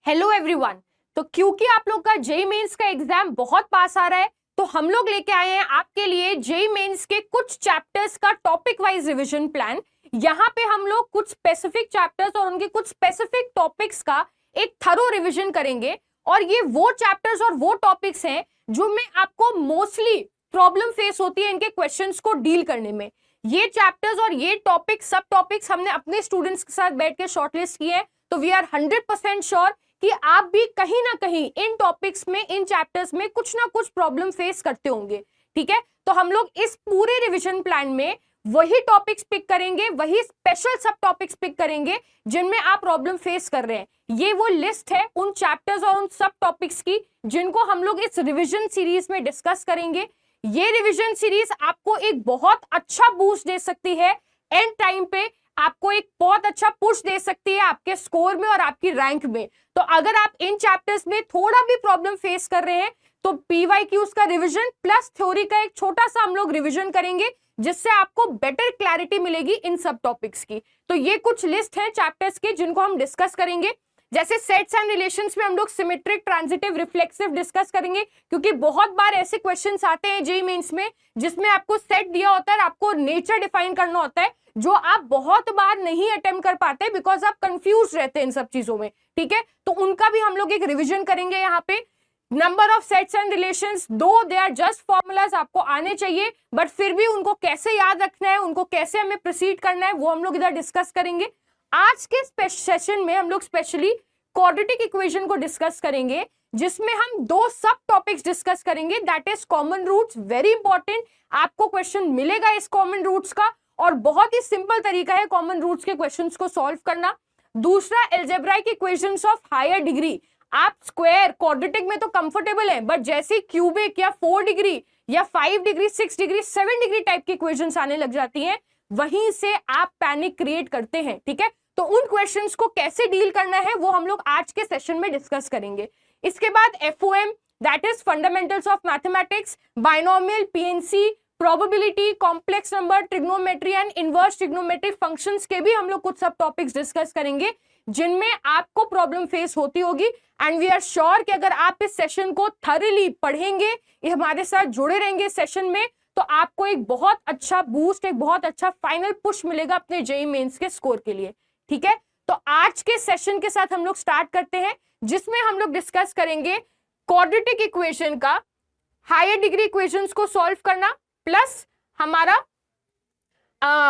Hello everyone. तो क्योंकि आप लोग का जेई मेंस का एग्जाम बहुत पास आ रहा है, तो हम लोग लेके आए हैं आपके लिए जेई मेंस के कुछ चैप्टर्स का टॉपिक वाइज रिवीजन प्लान। यहाँ पे हम लोग कुछ स्पेसिफिक चैप्टर्स और उनके कुछ स्पेसिफिक टॉपिक्स का एक थरो रिवीजन करेंगे। और ये वो चैप्टर्स और वो टॉपिक्स हैं जो में आपको मोस्टली प्रॉब्लम फेस होती है इनके क्वेश्चंस को डील करने में। ये चैप्टर्स और ये टॉपिक्स, सब टॉपिक्स हमने अपने स्टूडेंट्स के साथ बैठ के शॉर्टलिस्ट किए हैं। तो वी आर 100% श्योर कि आप भी कहीं ना कहीं इन टॉपिक्स में, इन चैप्टर्स में कुछ ना कुछ प्रॉब्लम फेस करते होंगे। ठीक है, तो हम लोग इस पूरे रिवीजन प्लान में वही टॉपिक्स पिक करेंगे, वही स्पेशल सब टॉपिक्स पिक करेंगे जिनमें आप प्रॉब्लम फेस कर रहे हैं। ये वो लिस्ट है उन चैप्टर्स और उन सब टॉपिक्स की जिनको हम लोग इस रिवीजन सीरीज में डिस्कस करेंगे। ये रिवीजन सीरीज आपको एक बहुत अच्छा बूस्ट दे सकती है, एंड टाइम पे आपको एक बहुत अच्छा पुश दे सकती है आपके स्कोर में और आपकी रैंक में। तो अगर आप इन चैप्टर्स में थोड़ा भी प्रॉब्लम फेस कर रहे हैं तो पीवाईक्यूज का रिवीजन प्लस थ्योरी का एक छोटा सा हम लोग रिवीजन करेंगे, जिससे आपको बेटर क्लैरिटी मिलेगी इन सब टॉपिक्स की। तो ये कुछ लिस्ट है चैप्टर्स के जिनको हम डिस्कस करेंगे। जैसे सेट्स एंड रिलेशंस में हम लोग सिमेट्रिक, ट्रांजिटिव, रिफ्लेक्सिव डिस्कस करेंगे, क्योंकि बहुत बार ऐसे क्वेश्चंस आते हैं जेईई मेंस में जिसमें आपको सेट दिया होता है, आपको नेचर डिफाइन करना होता है, जो आप बहुत बार नहीं अटेम्प्ट कर पाते बिकॉज आप कंफ्यूज रहते हैं इन सब चीजों में। ठीक है, तो उनका भी हम लोग एक रिविजन करेंगे। यहाँ पे number of sets and relations, दो दे आर जस्ट फॉर्मूलाज, आपको आने चाहिए, बट फिर भी उनको कैसे याद रखना है, उनको कैसे हमें प्रोसीड करना है, वो हम लोग इधर डिस्कस करेंगे। आज के सेशन में हम लोग स्पेशली क्वाड्रेटिक इक्वेशन को डिस्कस करेंगे, जिसमें हम दो सब टॉपिक्स डिस्कस करेंगे, that is common roots. Very important, आपको क्वेश्चन मिलेगा इस कॉमन रूट्स का, और बहुत ही सिंपल तरीका है कॉमन रूट्स के क्वेश्चंस को सॉल्व करना। दूसरा, algebraic equations of higher degree. आप स्क्वायर, क्वाड्रेटिक में तो कंफर्टेबल है, बट जैसे क्यूबिक या 4 डिग्री या 5 डिग्री, 6 डिग्री, 7 डिग्री टाइप की इक्वेशंस आने लग जाती हैं, वहीं से आप पैनिक क्रिएट करते हैं। ठीक है, तो उन क्वेश्चंस को कैसे डील करना है वो हम लोग आज के सेशन में डिस्कस करेंगे। इसके बाद FOM, that is fundamentals of mathematics, binomial, PNC, probability, complex number, trigonometry and inverse trigonometry functions के भी हम लोग कुछ सब टॉपिक्स डिस्कस करेंगे जिनमें आपको प्रॉब्लम फेस होती होगी। एंड वी आर श्योर कि अगर आप इस सेशन को थॉरली पढ़ेंगे, ये हमारे साथ जुड़े रहेंगे सेशन में, तो आपको एक बहुत अच्छा बूस्ट, एक बहुत अच्छा फाइनल पुश मिलेगा अपने जेईई मेंस के स्कोर के लिए। ठीक है, तो आज के सेशन के साथ हम लोग स्टार्ट करते हैं, जिसमें हम लोग डिस्कस करेंगे क्वाड्रेटिक इक्वेशन का हायर डिग्री इक्वेशंस को सॉल्व करना प्लस हमारा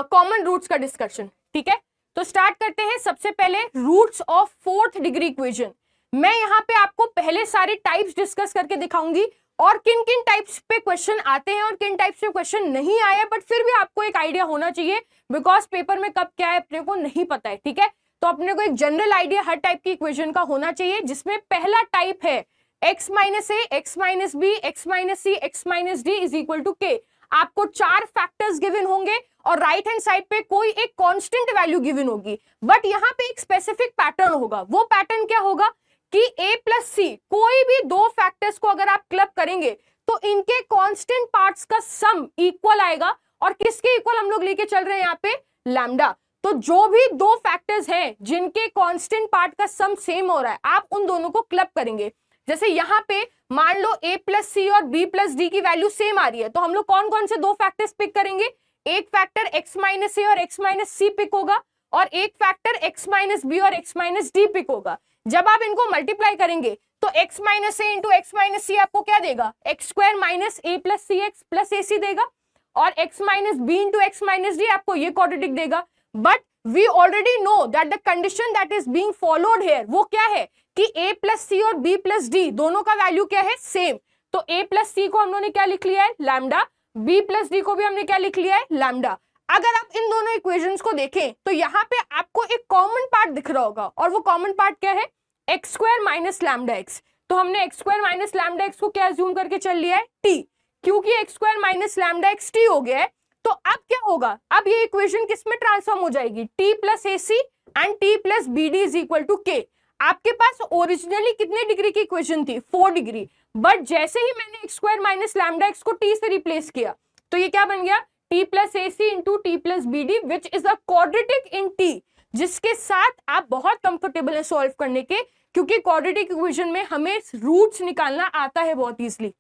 कॉमन रूट्स का डिस्कशन। ठीक है, तो स्टार्ट करते हैं। सबसे पहले roots of fourth degree equation. मैं यहाँ पे आपको पहले सारे टाइप्स डिस्कस करके दिखाऊंगी और किन किन टाइप्स पे क्वेश्चन आते हैं और किन टाइप्स पे क्वेश्चन नहीं आया, बट फिर भी आपको एक आइडिया होना चाहिए, बिकॉज पेपर में कब क्या है अपने को नहीं पता है। ठीक है, तो अपने को एक जनरल आइडिया हर टाइप की इक्वेशन का होना चाहिए, जिसमें पहला टाइप है x minus a, x minus b, x minus c, x minus d is equal to k. आपको 4 फैक्टर्स गिवन होंगे और राइट हैंड साइड पे कोई एक कांस्टेंट वैल्यू गिवन होगी, बट यहाँ पे एक स्पेसिफिक पैटर्न होगा। वो पैटर्न क्या होगा कि a प्लस सी, कोई भी दो फैक्टर्स को अगर आप क्लब करेंगे तो इनके कांस्टेंट पार्ट्स का सम इक्वल आएगा। और किसके इक्वल हम लोग लेके चल रहे हैं यहाँ पे? लैम्डा। तो जो भी दो फैक्टर्स हैं जिनके कांस्टेंट पार्ट का सम सेम हो रहा है, आप उन दोनों को क्लब करेंगे। जैसे यहाँ पे मान लो a प्लस सी और b प्लस डी की वैल्यू सेम आ रही है, तो हम लोग कौन कौन से दो फैक्टर्स पिक करेंगे? एक फैक्टर x माइनस ए और x माइनस सी पिक होगा, और एक फैक्टर x माइनस बी और x माइनस डी पिक होगा। जब आप इनको मल्टीप्लाई करेंगे तो x minus a into x minus c आपको क्या देगा? X square minus a plus c x plus a c देगा, और x minus b into x minus d आपको ये क्वाड्रेटिक देगा। But we already know that the condition that is being followed here, वो क्या है कि a प्लस सी और b प्लस डी दोनों का वैल्यू क्या है? सेम। तो a प्लस सी को हम लोगों ने क्या लिख लिया है? लैम्डा। b प्लस डी को भी हमने क्या लिख लिया है? लैम्डा। अगर आप इन दोनों इक्वेशंस को देखें तो यहाँ पे आपको एक कॉमन पार्ट दिख रहा होगा, और वो कॉमन पार्ट क्या है? X square minus lambda x. तो हमने x square minus lambda x को क्या अज्यूम करके चल लिया है? t। क्योंकि x square minus lambda x t हो गया है, तो अब क्या होगा? अब ये इक्वेशन किस में ट्रांसफॉर्म हो जाएगी? t plus a c and t plus b d is equal to k. आपके पास ओरिजिनली कितने डिग्री की इक्वेशन थी? 4 डिग्री। बट जैसे ही मैंने x square minus lambda x को t से रिप्लेस किया तो ये क्या बन गया? t plus a c into t plus b d, which is a quadratic in t, जिसके साथ आप बहुत कंफर्टेबल है सॉल्व करने के, क्योंकि क्वाड्रेटिक इक्वेशन में हमें रूट्स निकालना आता है बहुत इजीली।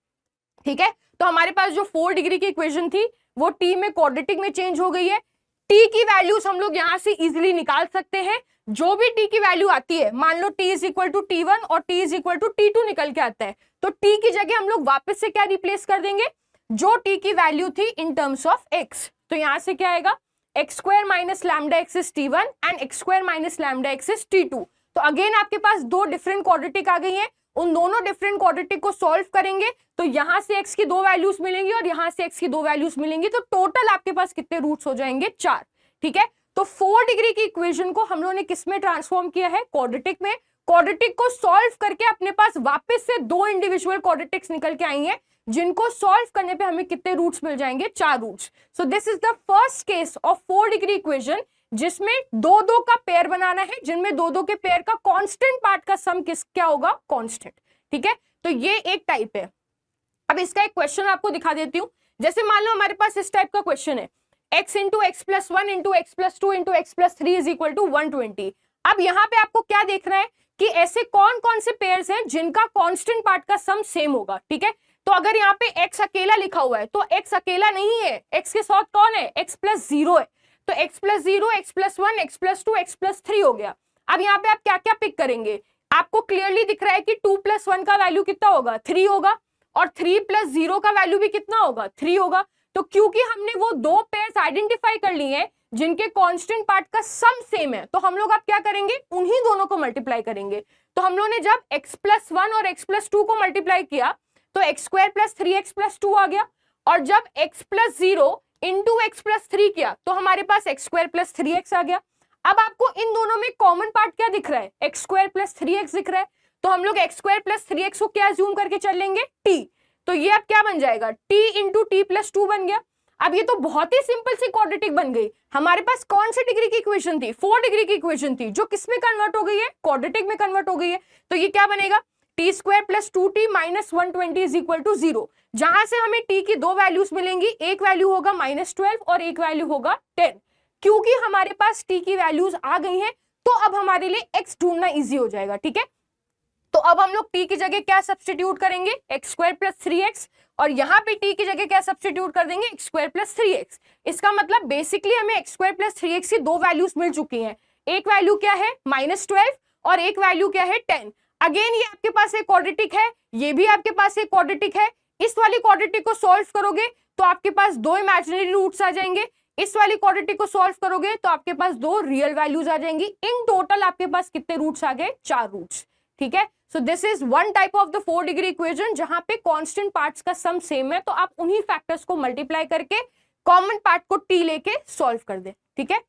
ठीक है, तो हमारे पास जो 4 डिग्री की इक्वेशन थी वो टी में क्वाड्रेटिक में चेंज हो गई है। टी की वैल्यूज हम लोग यहां से इजीली निकाल सकते हैं। जो भी टी की वैल्यू आती है, मान लो T is equal to T1 और T is equal to T2 निकल के आता है, तो टी की जगह हम लोग वापस से क्या रिप्लेस कर देंगे, जो टी की वैल्यू थी इन टर्म्स ऑफ एक्स। तो यहां से क्या आएगा, x square minus lambda x is T1 and x square minus lambda x is T2। तो अगेन आपके पास दो डिफरेंट क्वाड्रेटिक आ गई हैं, उन दोनों डिफरेंट क्वाड्रेटिक को सॉल्व करेंगे तो यहां से x की दो वैल्यूज मिलेंगी और यहां से x की दो वैल्यूज मिलेंगी, तो टोटल आपके पास कितने रूट्स हो जाएंगे, 4। ठीक है, तो 4 डिग्री की इक्वेशन को हम लोगों ने किस में ट्रांसफॉर्म किया है, क्वाड्रेटिक में। क्वाड्रेटिक को सॉल्व करके अपने पास वापस से दो इंडिविजुअल क्वाड्रेटिक्स निकल के आई हैं, जिनको सॉल्व करने पे हमें कितने रूट्स मिल जाएंगे, 4 roots. So this is the first case of 4 degree equation जिसमें दो दो का पेयर बनाना है, जिनमें दो दो के पेयर का कांस्टेंट पार्ट का सम क्या होगा, कांस्टेंट। ठीक है, तो ये एक टाइप है। अब इसका एक क्वेश्चन आपको दिखा देती हूं। जैसे मान लो हमारे पास इस टाइप का क्वेश्चन है, x into x plus 1 into x plus 2 into x plus 3 is equal to 120। अब यहाँ पे आपको क्या देखना है कि ऐसे कौन कौन से पेयर्स हैं जिनका कांस्टेंट पार्ट का सम सेम होगा। ठीक है, तो अगर यहाँ पे x अकेला लिखा हुआ है तो x अकेला नहीं है, x के साथ कौन है, x प्लस 0 है, तो x plus 0, x plus 1, x plus 2, x plus 3 हो गया। अब यहाँ पे आप क्या क्या पिक करेंगे, आपको क्लियरली दिख रहा है कि 2 प्लस 1 का वैल्यू कितना होगा, 3 होगा, और 3 प्लस 0 का वैल्यू भी कितना होगा, 3 होगा। तो क्योंकि हमने वो दो पेयर्स आइडेंटिफाई कर लिए हैं जिनके कांस्टेंट पार्ट का सम सेम है, तो हम लोग अब क्या करेंगे, उन्हीं दोनों को मल्टीप्लाई करेंगे। तो हम लोगों ने जब x प्लस 1 और x प्लस 2 को मल्टीप्लाई किया तो x square plus 3x plus 2 आ गया, और जब x plus 0 into x plus 3 किया तो हमारे पास एक्स स्क्वायर प्लस 3x आ गया। अब आपको इन दोनों में कॉमन पार्ट क्या दिख रहा है, एक्स स्क्वायर प्लस 3x दिख रहा है, तो हम लोग एक्स स्क्वायर प्लस 3x को क्या अज्यूम करके चल लेंगे, t। तो ये अब क्या बन जाएगा, t इंटू टी प्लस 2 बन गया। अब ये तो बहुत ही सिंपल सी क्वाड्रेटिक बन गई। हमारे पास कौन सी डिग्री की इक्वेशन थी, 4 डिग्री की इक्वेशन थी, जो किस में कन्वर्ट हो गई है, क्वाड्रेटिक में कन्वर्ट हो गई है। तो ये क्या बनेगा, T square plus 2t minus 120 is equal to 0, जहां से हमें t की दो वैल्यूज मिलेंगी, एक वैल्यू होगा -12 और एक वैल्यू होगा 10। क्योंकि हमारे पास t की वैल्यूज आ गई हैं तो अब हमारे लिए x ढूंढना इजी हो जाएगा। ठीक है, तो अब हम लोग t की जगह क्या सब्स्टिट्यूट करेंगे, एक्स स्क्वायर प्लस 3x, और यहाँ पे t की जगह क्या सब्स्टिट्यूट कर देंगे, एक्स स्क्वायर प्लस 3x। इसका मतलब बेसिकली हमें एक्स स्क्वायर प्लस 3x की दो वैल्यूज मिल चुकी हैं, एक वैल्यू क्या है -12 और एक वैल्यू क्या है 10। अगेन ये आपके पास एक क्वाड्रेटिक है, ये भी आपके पास एक क्वाड्रेटिक है। इस वाली क्वाड्रेटिक को सॉल्व करोगे तो आपके पास दो इमेजिनरी रूट्स आ जाएंगे, इस वाली क्वाड्रेटिक को सॉल्व करोगे तो आपके पास दो रियल वैल्यूज आ जाएंगी। इन टोटल आपके पास कितने रूट्स आ गए, 4 रूट्स। ठीक है, सो this is one type of the 4 degree equation जहां पे कांस्टेंट पार्ट्स का सम सेम है, तो आप उन्हीं फैक्टर्स को मल्टीप्लाई करके कॉमन पार्ट को t लेके सॉल्व कर दे। ठीक है,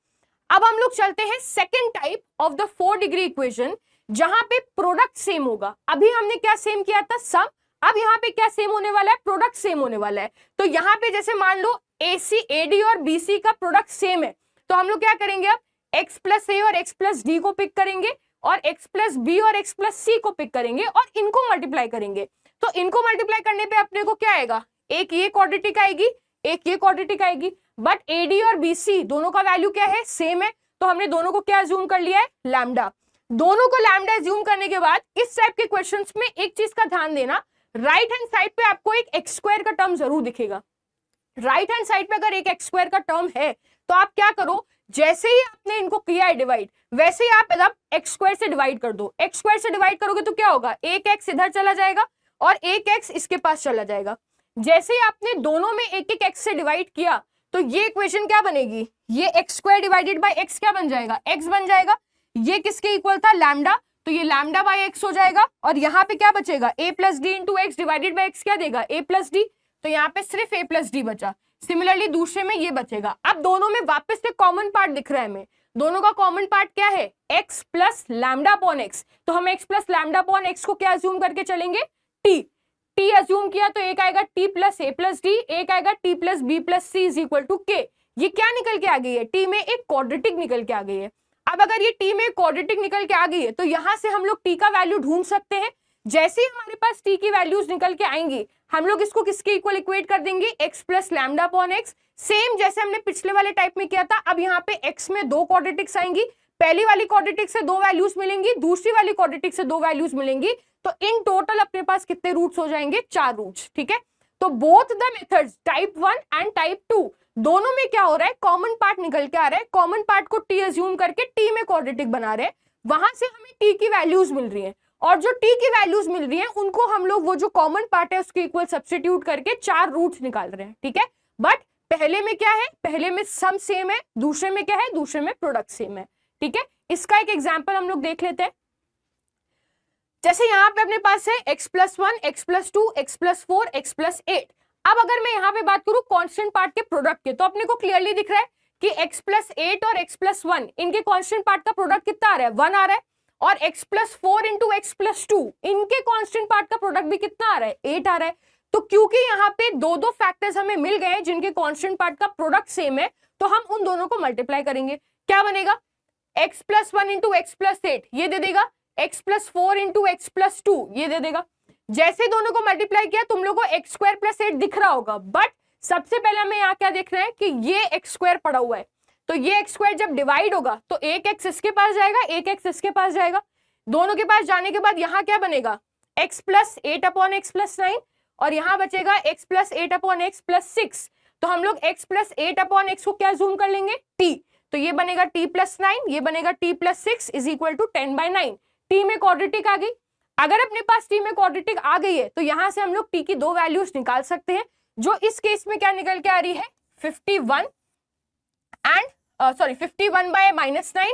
अब हम लोग चलते हैं second type of the 4 degree equation जहां पे प्रोडक्ट सेम होगा। अभी हमने क्या सेम किया था, सम, अब यहाँ पे क्या सेम होने वाला है, प्रोडक्ट सेम होने वाला है। तो यहाँ पे जैसे मान लो AD और BC का प्रोडक्ट सेम है, तो हम लोग क्या करेंगे, अब x प्लस a और x प्लस d को पिक करेंगे और x प्लस b और x प्लस c को पिक करेंगे और इनको मल्टीप्लाई करेंगे। तो इनको मल्टीप्लाई करने पे अपने को क्या आएगा, एक ये क्वाड्रेटिक आएगी, एक ये क्वाड्रेटिक आएगी, बट AD और BC दोनों का वैल्यू क्या है, सेम है, तो हमने दोनों को क्या अज्यूम कर लिया है, लैम्डा। दोनों को लैम्डा अज्यूम करने के बाद इस टाइप के क्वेश्चंस में एक चीज का ध्यान देना, राइट हैंड साइड पे आपको एक एक्स स्क्वायर का टर्म जरूर दिखेगा। राइट हैंड साइड पे अगर एक एक्स स्क्वायर का टर्म है तो आप क्या करो, जैसे ही आपने इनको किया है डिवाइड, वैसे ही आप एक्स स्क्वायर से डिवाइड कर दो। एक्स स्क्वायर से डिवाइड करोगे तो क्या होगा, एक एक्स इधर चला जाएगा और एक एक्स इसके पास चला जाएगा। जैसे ही आपने दोनों में एक एक एक्स से डिवाइड किया तो ये इक्वेशन क्या बनेगी, ये x square divided by x क्या बन जाएगा, एक्स बन जाएगा। ये किसके इक्वल था, लैम्डा, तो ये लैम्डा बाय एक्स हो जाएगा। और यहाँ पे क्या बचेगा, a plus D into x divided by x क्या देगा, a प्लस डी, तो यहाँ पे सिर्फ a प्लस डी बचा। सिमिलरली दूसरे में ये बचेगा। अब दोनों में वापस से कॉमन पार्ट दिख रहा है हमें, दोनों का कॉमन पार्ट क्या है, x plus lambda upon x, तो हम x plus lambda upon x को क्या अज्यूम करके चलेंगे, t अज्यूम किया तो एक आएगा t plus a plus d, एक आएगा t plus b plus c is equal to k। ये क्या निकल के आ गई है, t में एक क्वाड्रेटिक निकल के आ गई है। अब अगर ये t में क्वाड्रेटिक निकल के आ गई है तो यहां से हम लोग t का वैल्यू ढूंढ सकते हैं। जैसे ही हमारे पास t की वैल्यूज निकल के आएंगी हम लोग इसको किसके इक्वल इक्वेट कर देंगे, x plus lambda upon x. Same जैसे हमने पिछले वाले टाइप में किया था, अब यहाँ पे x में दो क्वाड्रेटिक्स आएंगी, पहली वाली क्वाड्रेटिक से 2 वैल्यूज मिलेंगी, दूसरी वाली क्वाड्रेटिक से 2 वैल्यूज मिलेंगी, तो इन टोटल अपने पास कितने रूट्स हो जाएंगे? 4 रूट्स। ठीक है, तो both the methods type 1 and type 2 दोनों में क्या हो रहा है? कॉमन पार्ट निकल के आ रहा है। कॉमन पार्ट को टी अज्यूम करके टी में क्वाड्रेटिक बना रहे हैं, वहां से हमें टी की वैल्यूज मिल रही है, और जो टी की वैल्यूज मिल रही है उनको हम लोग वो जो कॉमन पार्ट है उसके इक्वल सब्स्टिट्यूट करके 4 रूट्स निकाल रहे हैं। ठीक है, बट पहले में क्या है? पहले में सम सेम है, दूसरे में क्या है? दूसरे में प्रोडक्ट सेम है। ठीक है, इसका एक एग्जाम्पल हम लोग देख लेते हैं। जैसे यहाँ पे अपने पास है x+1, x+2, x+4, x+8। अब अगर मैं यहाँ पे बात करूं कांस्टेंट पार्ट के प्रोडक्ट के, तो अपने को क्लियरली दिख रहा है कि x+8 और x+1 इनके कांस्टेंट पार्ट का प्रोडक्ट कितना आ रहा है? 1 आ रहा है। और x+4 इंटू x+2 इनके कांस्टेंट पार्ट का प्रोडक्ट भी कितना आ रहा है? 8 आ रहा है। तो क्योंकि यहाँ पे दो दो फैक्टर्स हमें मिल गए जिनके कांस्टेंट पार्ट का प्रोडक्ट सेम है, तो हम उन दोनों को मल्टीप्लाई करेंगे। क्या बनेगा? x+1 इंटू x+8 ये दे देगा, x+4 इंटू x+2 ये दे देगा। जैसे दोनों को मल्टीप्लाई किया तुम लोगों को x²+8 दिख रहा होगा, बट सबसे पहले हमें यहाँ क्या देखना है कि ये x² पड़ा हुआ है, तो ये x² जब डिवाइड होगा तो एक x इसके पास जाएगा, एक x इसके पास जाएगा। दोनों के पास जाने के बाद यहाँ क्या बनेगा? x+8/x+9 और यहाँ बचेगा x+8/x+6। तो हम लोग x+8/x को क्या जूम कर लेंगे? t। तो ये बनेगा t+9, ये बनेगा t+6 is equal to 10/9। t में क्वाड्रेटिक आ गई। अगर अपने पास t में क्वाड्रेटिक आ गई है तो यहां से हम लोग t की 2 वैल्यूज निकाल सकते हैं, जो इस केस में क्या निकल के आ रही है? 51 51/-9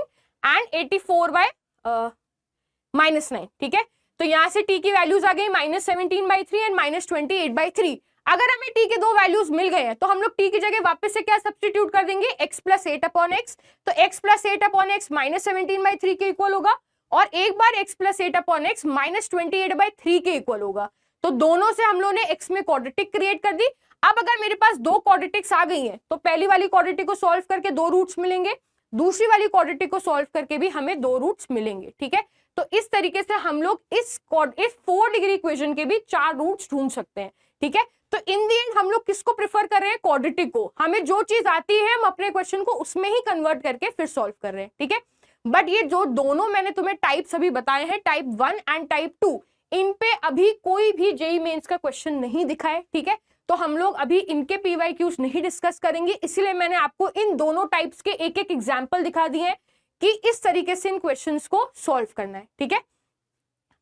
एंड 84/-9। ठीक है, तो यहां से t की वैल्यूज आ गई -17/3 एंड -28/3। अगर हमें t के 2 वैल्यूज मिल गए हैं तो हम लोग t की जगह वापस से क्या सब्स्टिट्यूट कर देंगे? x+8/x। तो x+8/x -17/3 के इक्वल होगा, और एक बार x+8/x -28/3 के इक्वल होगा। तो दोनों से हम लोगों ने x में क्वाड्रेटिक क्रिएट कर दी। अब अगर मेरे पास 2 क्वाड्रेटिक्स आ गई हैं तो पहली वाली क्वाड्रेटिक को सॉल्व करके 2 रूट्स मिलेंगे, दूसरी वाली क्वाड्रेटिक को सॉल्व करके भी हमें 2 रूट्स मिलेंगे। ठीक है, तो इस तरीके से हम लोग इस 4 डिग्री इक्वेशन के भी 4 रूट्स ढूंढ सकते हैं। ठीक है, तो इन दी एंड हम लोग किसको प्रेफर कर रहे हैं? क्वाड्रेटिक को। हमें जो चीज आती है हम अपने क्वेश्चन को उसमें ही कन्वर्ट करके फिर सॉल्व कर रहे हैं। ठीक है, बट ये जो दोनों मैंने तुम्हें टाइप्स अभी बताए हैं, टाइप 1 एंड टाइप 2, इन पे अभी कोई भी जेईई मेंस का क्वेश्चन नहीं दिखा है। ठीक है, तो हम लोग अभी इनके पीवाईक्यूज नहीं डिस्कस करेंगे, इसलिए मैंने आपको इन दोनों टाइप्स के एक एक एग्जाम्पल दिखा दिए हैं कि इस तरीके से इन क्वेश्चंस को सॉल्व करना है। ठीक है,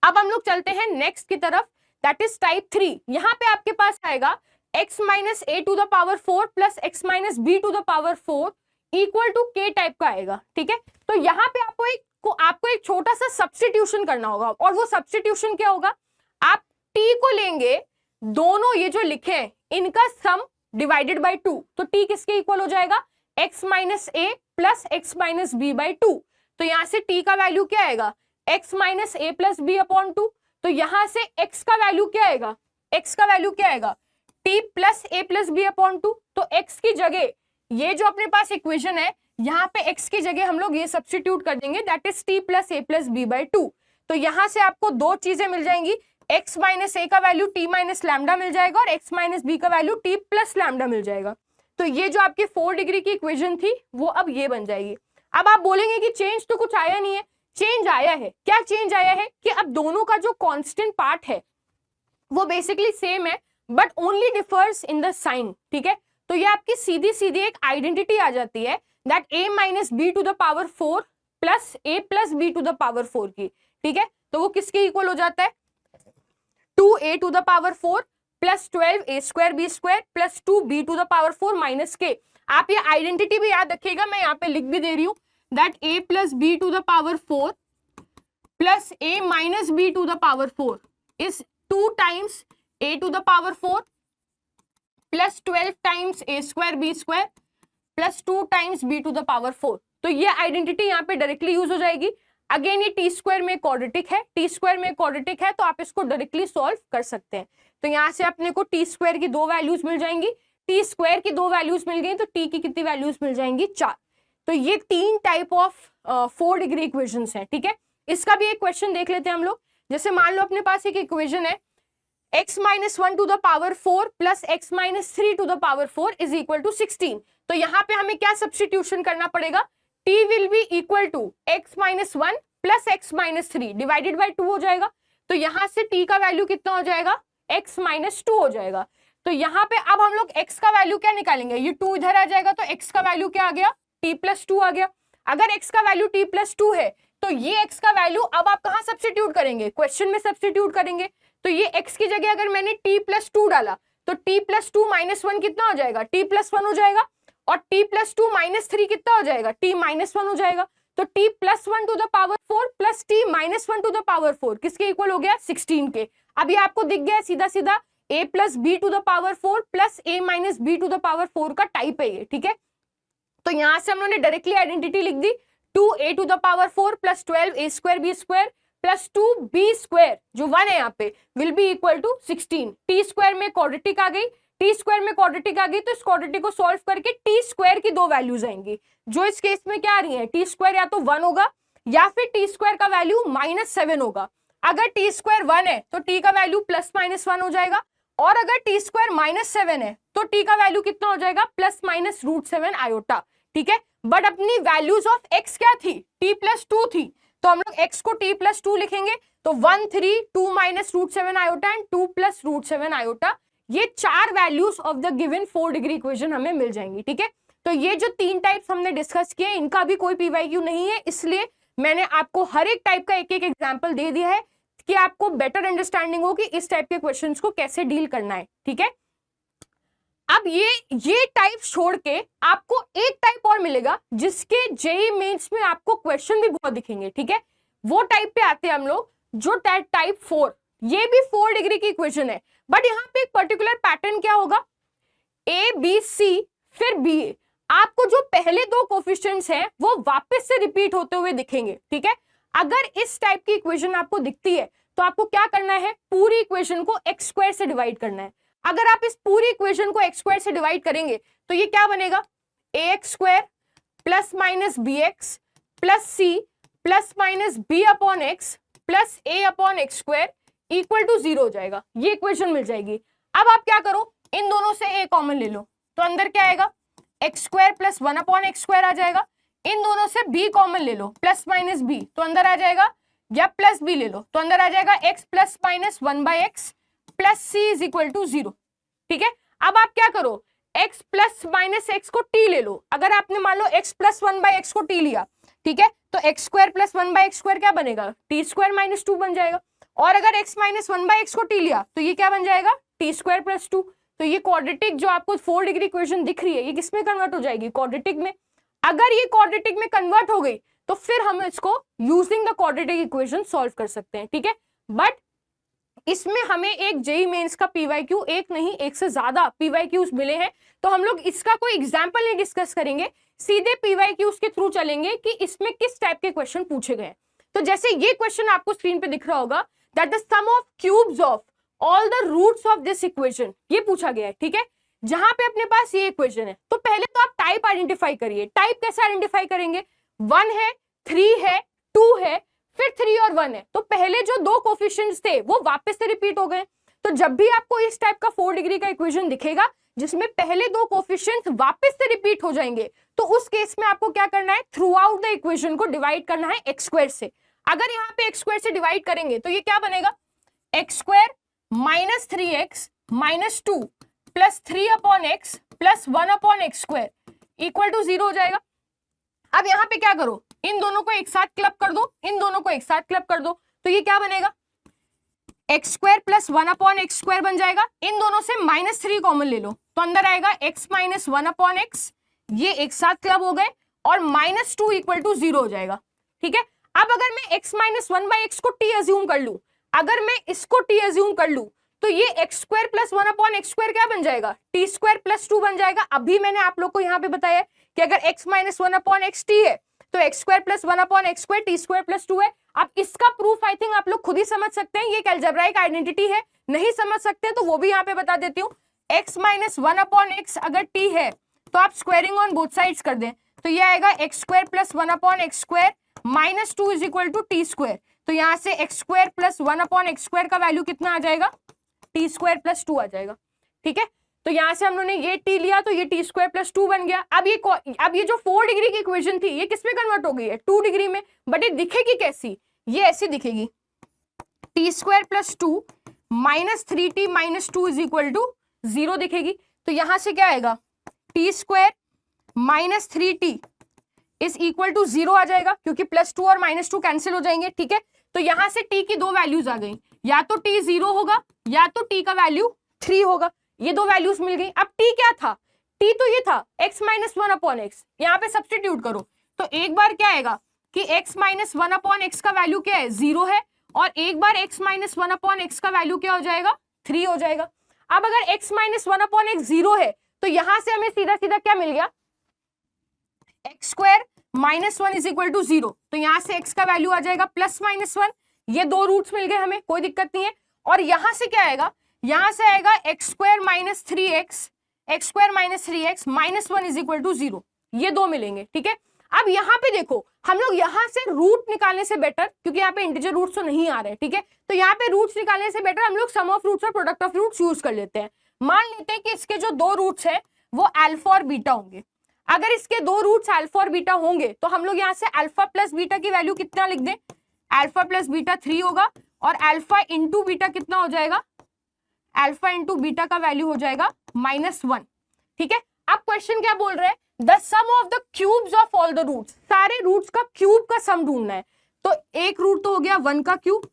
अब हम लोग चलते हैं नेक्स्ट की तरफ, दैट इज टाइप 3। यहाँ पे आपके पास आएगा x-a⁴ plus x-b⁴ equal to k type का आएगा। ठीक है, तो यहाँ पे आपको एक छोटा सा सब्स्टिट्यूशन करना होगा, और वो सब्स्टिट्यूशन क्या होगा? आप t को लेंगे, दोनों ये जो लिखे हैं इनका सम डिवाइडेड बाय 2, तो t किसके इक्वल हो जाएगा? x-a plus x-b/2। तो यहां से t का वैल्यू क्या आएगा? x-a plus b/2। तो यहां से x का वैल्यू क्या आएगा? x का वैल्यू क्या आएगा? t plus a plus b/2। तो x की जगह ये जो अपने पास इक्वेशन है, यहाँ पे x की जगह हम लोग ये सब्स्टिट्यूट कर देंगे, that is t plus a plus b/2। तो यहां से आपको 2 चीजें मिल जाएंगी, x माइनस a का वैल्यू t माइनस लैम्डा मिल जाएगा, और x माइनस b का वैल्यू t प्लस लैम्डा मिल जाएगा। तो ये जो आपकी 4 डिग्री की इक्वेशन थी वो अब ये बन जाएगी। अब आप बोलेंगे कि चेंज तो कुछ आया नहीं है। चेंज आया है। क्या चेंज आया है? कि अब दोनों का जो कांस्टेंट पार्ट है वो बेसिकली सेम है, but only differs in the sign. ठीक है, तो ये आपकी सीधी सीधी एक आइडेंटिटी आ जाती है, that a minus b to the power 4 plus a plus b to the power 4 की। ठीक है, तो वो किसके इक्वल हो जाता है? 2a to the power 4 plus 12a² b² plus 2b to the power 4 minus k। आप ये आइडेंटिटी भी याद रखिएगा, मैं यहाँ पे लिख भी दे रही हूँ, that a plus b to the power 4 plus a minus b to the power 4 is 2 times a to the power 4 plus 12 times a² b² plus 2 times b to the power 4। तो ये आइडेंटिटी यहाँ पे directly use हो जाएगी। Again ये t² में quadratic है, t² में क्वाड्रेटिक है, तो आप इसको डायरेक्टली सॉल्व कर सकते हैं। तो यहाँ से अपने को t² की 2 वैल्यूज मिल जाएंगी, t² की 2 वैल्यूज मिल गई, तो t की कितनी वैल्यूज मिल जाएंगी? 4। तो ये 3 टाइप ऑफ 4 डिग्री इक्वेशंस हैं। ठीक है, इसका भी एक क्वेश्चन देख लेते हैं हम लोग। जैसे मान लो अपने पास एक इक्वेशन है, x-1 to the power 4 plus x-3 to the power 4 is equal to 16। तो यहाँ पे हमें क्या सब्स्टिट्यूशन करना पड़ेगा? T will be equal to x minus 1 plus x minus 3 divided by 2 हो जाएगा। तो यहां से t का वैल्यू कितना हो जाएगा, x माइनस 2 हो जाएगा। तो यहाँ पे अब हम लोग x का वैल्यू क्या निकालेंगे, ये 2 इधर आ जाएगा तो x का वैल्यू क्या आ गया, t प्लस 2 आ गया। अगर x का वैल्यू t प्लस 2 है तो ये x का वैल्यू अब आप कहाँ सब्स्टिट्यूट करेंगे, क्वेश्चन में सब्स्टिट्यूट करेंगे। तो ये x की जगह अगर मैंने t प्लस 2 डाला तो t प्लस 2 माइनस 1 कितना हो जाएगा, t प्लस 1 हो जाएगा। और t प्लस 2 माइनस 3 कितना हो जाएगा, t माइनस 1 हो जाएगा। तो t plus 1 to the power 4 plus t minus 1 to the power 4 किसके इक्वल हो गया, 16 के। अभी आपको दिख गया सीधा सीधा a plus b to the power 4 plus a minus b to the power 4 का टाइप है ये, ठीक है। तो यहां से हम लोगों ने डायरेक्टली आइडेंटिटी लिख दी, 2a to the power 4 plus 12a square b square plus 2b square जो 1 है यहाँ पे will be equal to 16। T square में क्वाड्रेटिक आ गई, टी स्क्वायर में क्वाड्रेटिक आ गई तो इस क्वाड्रेटिक को सॉल्व करके टी स्क्वायर की दो वैल्यूज आएंगी, जो इस केस में क्या आ रही है, टी स्क्वायर या तो 1 होगा या फिर टी स्क्वायर का वैल्यू -7 होगा। अगर टी स्क्वायर 1 है तो टी का वैल्यू प्लस माइनस 1 हो जाएगा, और अगर टी स्क्वायर -7 है तो टी का वैल्यू कितना हो जाएगा, प्लस माइनस √7 आयोटा, ठीक है। बट अपनी वैल्यूज ऑफ x क्या थी, t प्लस 2 थी, तो हम लोग x को t प्लस 2 लिखेंगे। तो 1 3 2 minus √7 iota and 2 plus √7 iota, ये चार values of the given 4 degree equation हमें मिल जाएंगी, ठीक है। तो ये जो तीन टाइप्स हमने डिस्कस किए इनका भी कोई पीवाईक्यू नहीं है, इसलिए मैंने आपको हर एक टाइप का एक एक एग्जाम्पल दे दिया है कि आपको बेटर अंडरस्टैंडिंग हो कि इस टाइप के क्वेश्चंस को कैसे डील करना है, ठीक है। अब ये टाइप छोड़ के आपको एक टाइप और मिलेगा जिसके जेईई मेंस में आपको क्वेश्चन भी बहुत दिखेंगे, ठीक है। वो टाइप पे आते हैं हम लोग, जो टाइप 4, ये भी 4 डिग्री की इक्वेशन है, बट यहाँ पे एक पर्टिकुलर पैटर्न क्या होगा, ए बी सी फिर बी ए, आपको जो पहले दो कोफिशिएंट्स हैं वो वापस से रिपीट होते हुए दिखेंगे, ठीक है। अगर इस टाइप की इक्वेशन आपको दिखती है तो आपको क्या करना है, पूरी इक्वेशन को x स्क्वायर से डिवाइड करना है। अगर आप इस पूरी इक्वेशन को x स्क्वायर से डिवाइड करेंगे तो ये क्या बनेगा, ax square plus minus b x plus c plus minus b upon x plus a upon x square equal to 0 हो जाएगा, ये इक्वेशन मिल जाएगी। अब आप क्या करो, इन दोनों से a कॉमन ले लो, तो अंदर क्या आएगा, x square plus 1 upon x square आ जाएगा। इन दोनों से b कॉमन ले लो, प्लस माइनस b, तो अंदर आ जाएगा, या प्लस b ले लो तो अंदर आ जाएगा x plus minus 1/x plus c is equal to 0, ठीक है। अब आप क्या करो, x प्लस माइनस x को t ले लो। अगर आपने मान लो x प्लस 1/x को t लिया, ठीक है, तो x square plus 1/x square क्या बनेगा, t स्क्वायर माइनस 2 बन जाएगा। और अगर x माइनस 1/x को t लिया तो ये क्या बन जाएगा, t स्क्वायर प्लस 2। तो ये क्वाड्रेटिक जो आपको 4 डिग्री इक्वेशन दिख रही है ये किसमें कन्वर्ट हो जाएगी, क्वाड्रेटिक में। अगर ये क्वाड्रेटिक में कन्वर्ट हो गई तो फिर हम इसको using the quadratic equation solve कर सकते हैं, ठीक है। बट इसमें हमें एक जेईई मेंस का पीवाईक्यू, एक नहीं एक से ज्यादा पीवाईक्यूज मिले हैं, तो हम लोग इसका कोई एग्जांपल नहीं डिस्कस करेंगे, सीधे पीवाईक्यूज के थ्रू चलेंगे कि इसमें किस टाइप के क्वेश्चन पूछे गए। तो जैसे ये क्वेश्चन आपको स्क्रीन पे दिख रहा होगा, that the sum of cubes of all the roots of this equation, ये पूछा गया है, ठीक है। जहां पे अपने पास ये इक्वेशन है तो पहले तो आप टाइप आइडेंटिफाई करिए। टाइप कैसे आइडेंटिफाई करेंगे, 1 है, 3 है, 2 है, फिर 3 और 1 है, तो पहले जो दो कोफिशिएंट्स थे वो वापस से रिपीट हो गए। तो जब भी आपको इस टाइप का 4 डिग्री का इक्वेशन दिखेगा जिसमें पहले दो कोफिशिएंट्स वापस से रिपीट हो जाएंगे, तो उस केस में आपको क्या करना है, थ्रू आउट द इक्वेशन को डिवाइड करना है x स्क्वायर से। अगर यहाँ पे x स्क्वायर से डिवाइड करेंगे तो ये क्या बनेगा, x square minus 3x minus 2 plus 3 upon x plus 1 upon x square equal to 0 हो जाएगा। अब यहाँ पे क्या करो, इन दोनों को एक साथ क्लब कर दो, इन दोनों को एक साथ क्लब कर दो, तो ये क्या बनेगा, x square plus 1 upon x square बन जाएगा। इन दोनों से -3 कॉमन ले लो तो अंदर आएगा x माइनस 1 अपॉन एक्स, ये एक साथ क्लब हो गए और -2 इक्वल टू 0 हो जाएगा, ठीक है। अब अगर मैं x माइनस 1/x को t एज्यूम कर लूं, अगर मैं इसको t एज्यूम कर लूं तो ये x square plus 1 upon x square क्या बन जाएगा, टी स्क्वायर प्लस 2 बन जाएगा। अभी मैंने आप लोग को यहाँ पे बताया कि अगर x minus 1 upon x T है तो x square plus 1 upon x square T square plus 2 है। अब इसका प्रूफ आई थिंक आप लोग खुद ही समझ सकते हैं, ये एक अलजेब्राइक आइडेंटिटी है, नहीं समझ सकते हैं तो वो भी यहाँ पे बता देती हूँ। x माइनस 1 अपॉन एक्स अगर t है तो आप स्क्वायरिंग ऑन बोथ साइड्स कर दें, तो ये आएगा x square plus 1 upon x square minus 2 is equal to t square. तो यहाँ से x square plus 1 upon x square का वैल्यू कितना आ जाएगा, टी स्क्वायर प्लस 2 आ जाएगा, ठीक है। तो यहां से हम लोगों ने ये टी लिया तो ये टी स्क्वायर प्लस 2 बन गया। अब ये जो 4 डिग्री की इक्वेशन थी ये किस में कन्वर्ट हो गई है, 2 डिग्री में। बट ये दिखेगी कैसी, ये ऐसी दिखेगी, t square plus 2 minus 3t minus 2 is equal to 0 दिखेगी। तो यहां से क्या आएगा, t square minus 3t is equal to 0 आ जाएगा, क्योंकि प्लस 2 और माइनस 2 कैंसिल हो जाएंगे। ठीक है, तो यहां से t की दो वैल्यूज आ गई, या तो t 0 होगा या तो t का वैल्यू 3 होगा। ये दो वैल्यूज मिल गई। अब t क्या था, t तो ये था x माइनस 1 अपॉन एक्स, यहाँ पे सब्सटीट्यूट करो तो एक बार क्या आएगा कि x माइनस 1 अपॉन एक्स का वैल्यू क्या है, 0 है, और एक बार x माइनस 1 अपॉन एक्स का वैल्यू क्या हो जाएगा, 3 हो जाएगा। अब अगर x माइनस 1 अपॉन एक्स 0 है तो यहां से हमें सीधा सीधा क्या मिल गया, x square minus 1 is equal to 0। तो यहां से x का वैल्यू आ जाएगा प्लस माइनस 1, ये दो रूट्स मिल गए हमें, कोई दिक्कत नहीं है। और यहां से क्या आएगा, यहां से आएगा x square minus 3x, x square minus 3x minus 1 is equal to 0, ये दो मिलेंगे। ठीक है, अब यहाँ पे देखो हम लोग यहाँ से रूट निकालने से बेटर, क्योंकि यहाँ पे इंटीजर रूट्स तो नहीं आ रहे, ठीक है, तो यहाँ पे रूट्स निकालने से बेटर हम लोग सम ऑफ रूट्स और प्रोडक्ट ऑफ रूट्स यूज कर लेते हैं। मान लेते हैं कि इसके जो दो रूट्स है वो अल्फा और बीटा होंगे। अगर इसके दो रूट्स अल्फा और बीटा होंगे तो हम लोग यहाँ से अल्फा प्लस बीटा की वैल्यू कितना लिख दें, अल्फा प्लस बीटा 3 होगा, और अल्फा इंटू बीटा कितना हो जाएगा, अल्फा इंटू बीटा का वैल्यू हो जाएगा -1। ठीक है, अब क्वेश्चन क्या बोल रहे हैं, the sum of the cubes of all the roots, सारे रूट्स का क्यूब का सम ढूंढना है। तो एक रूट तो हो गया 1 का क्यूब,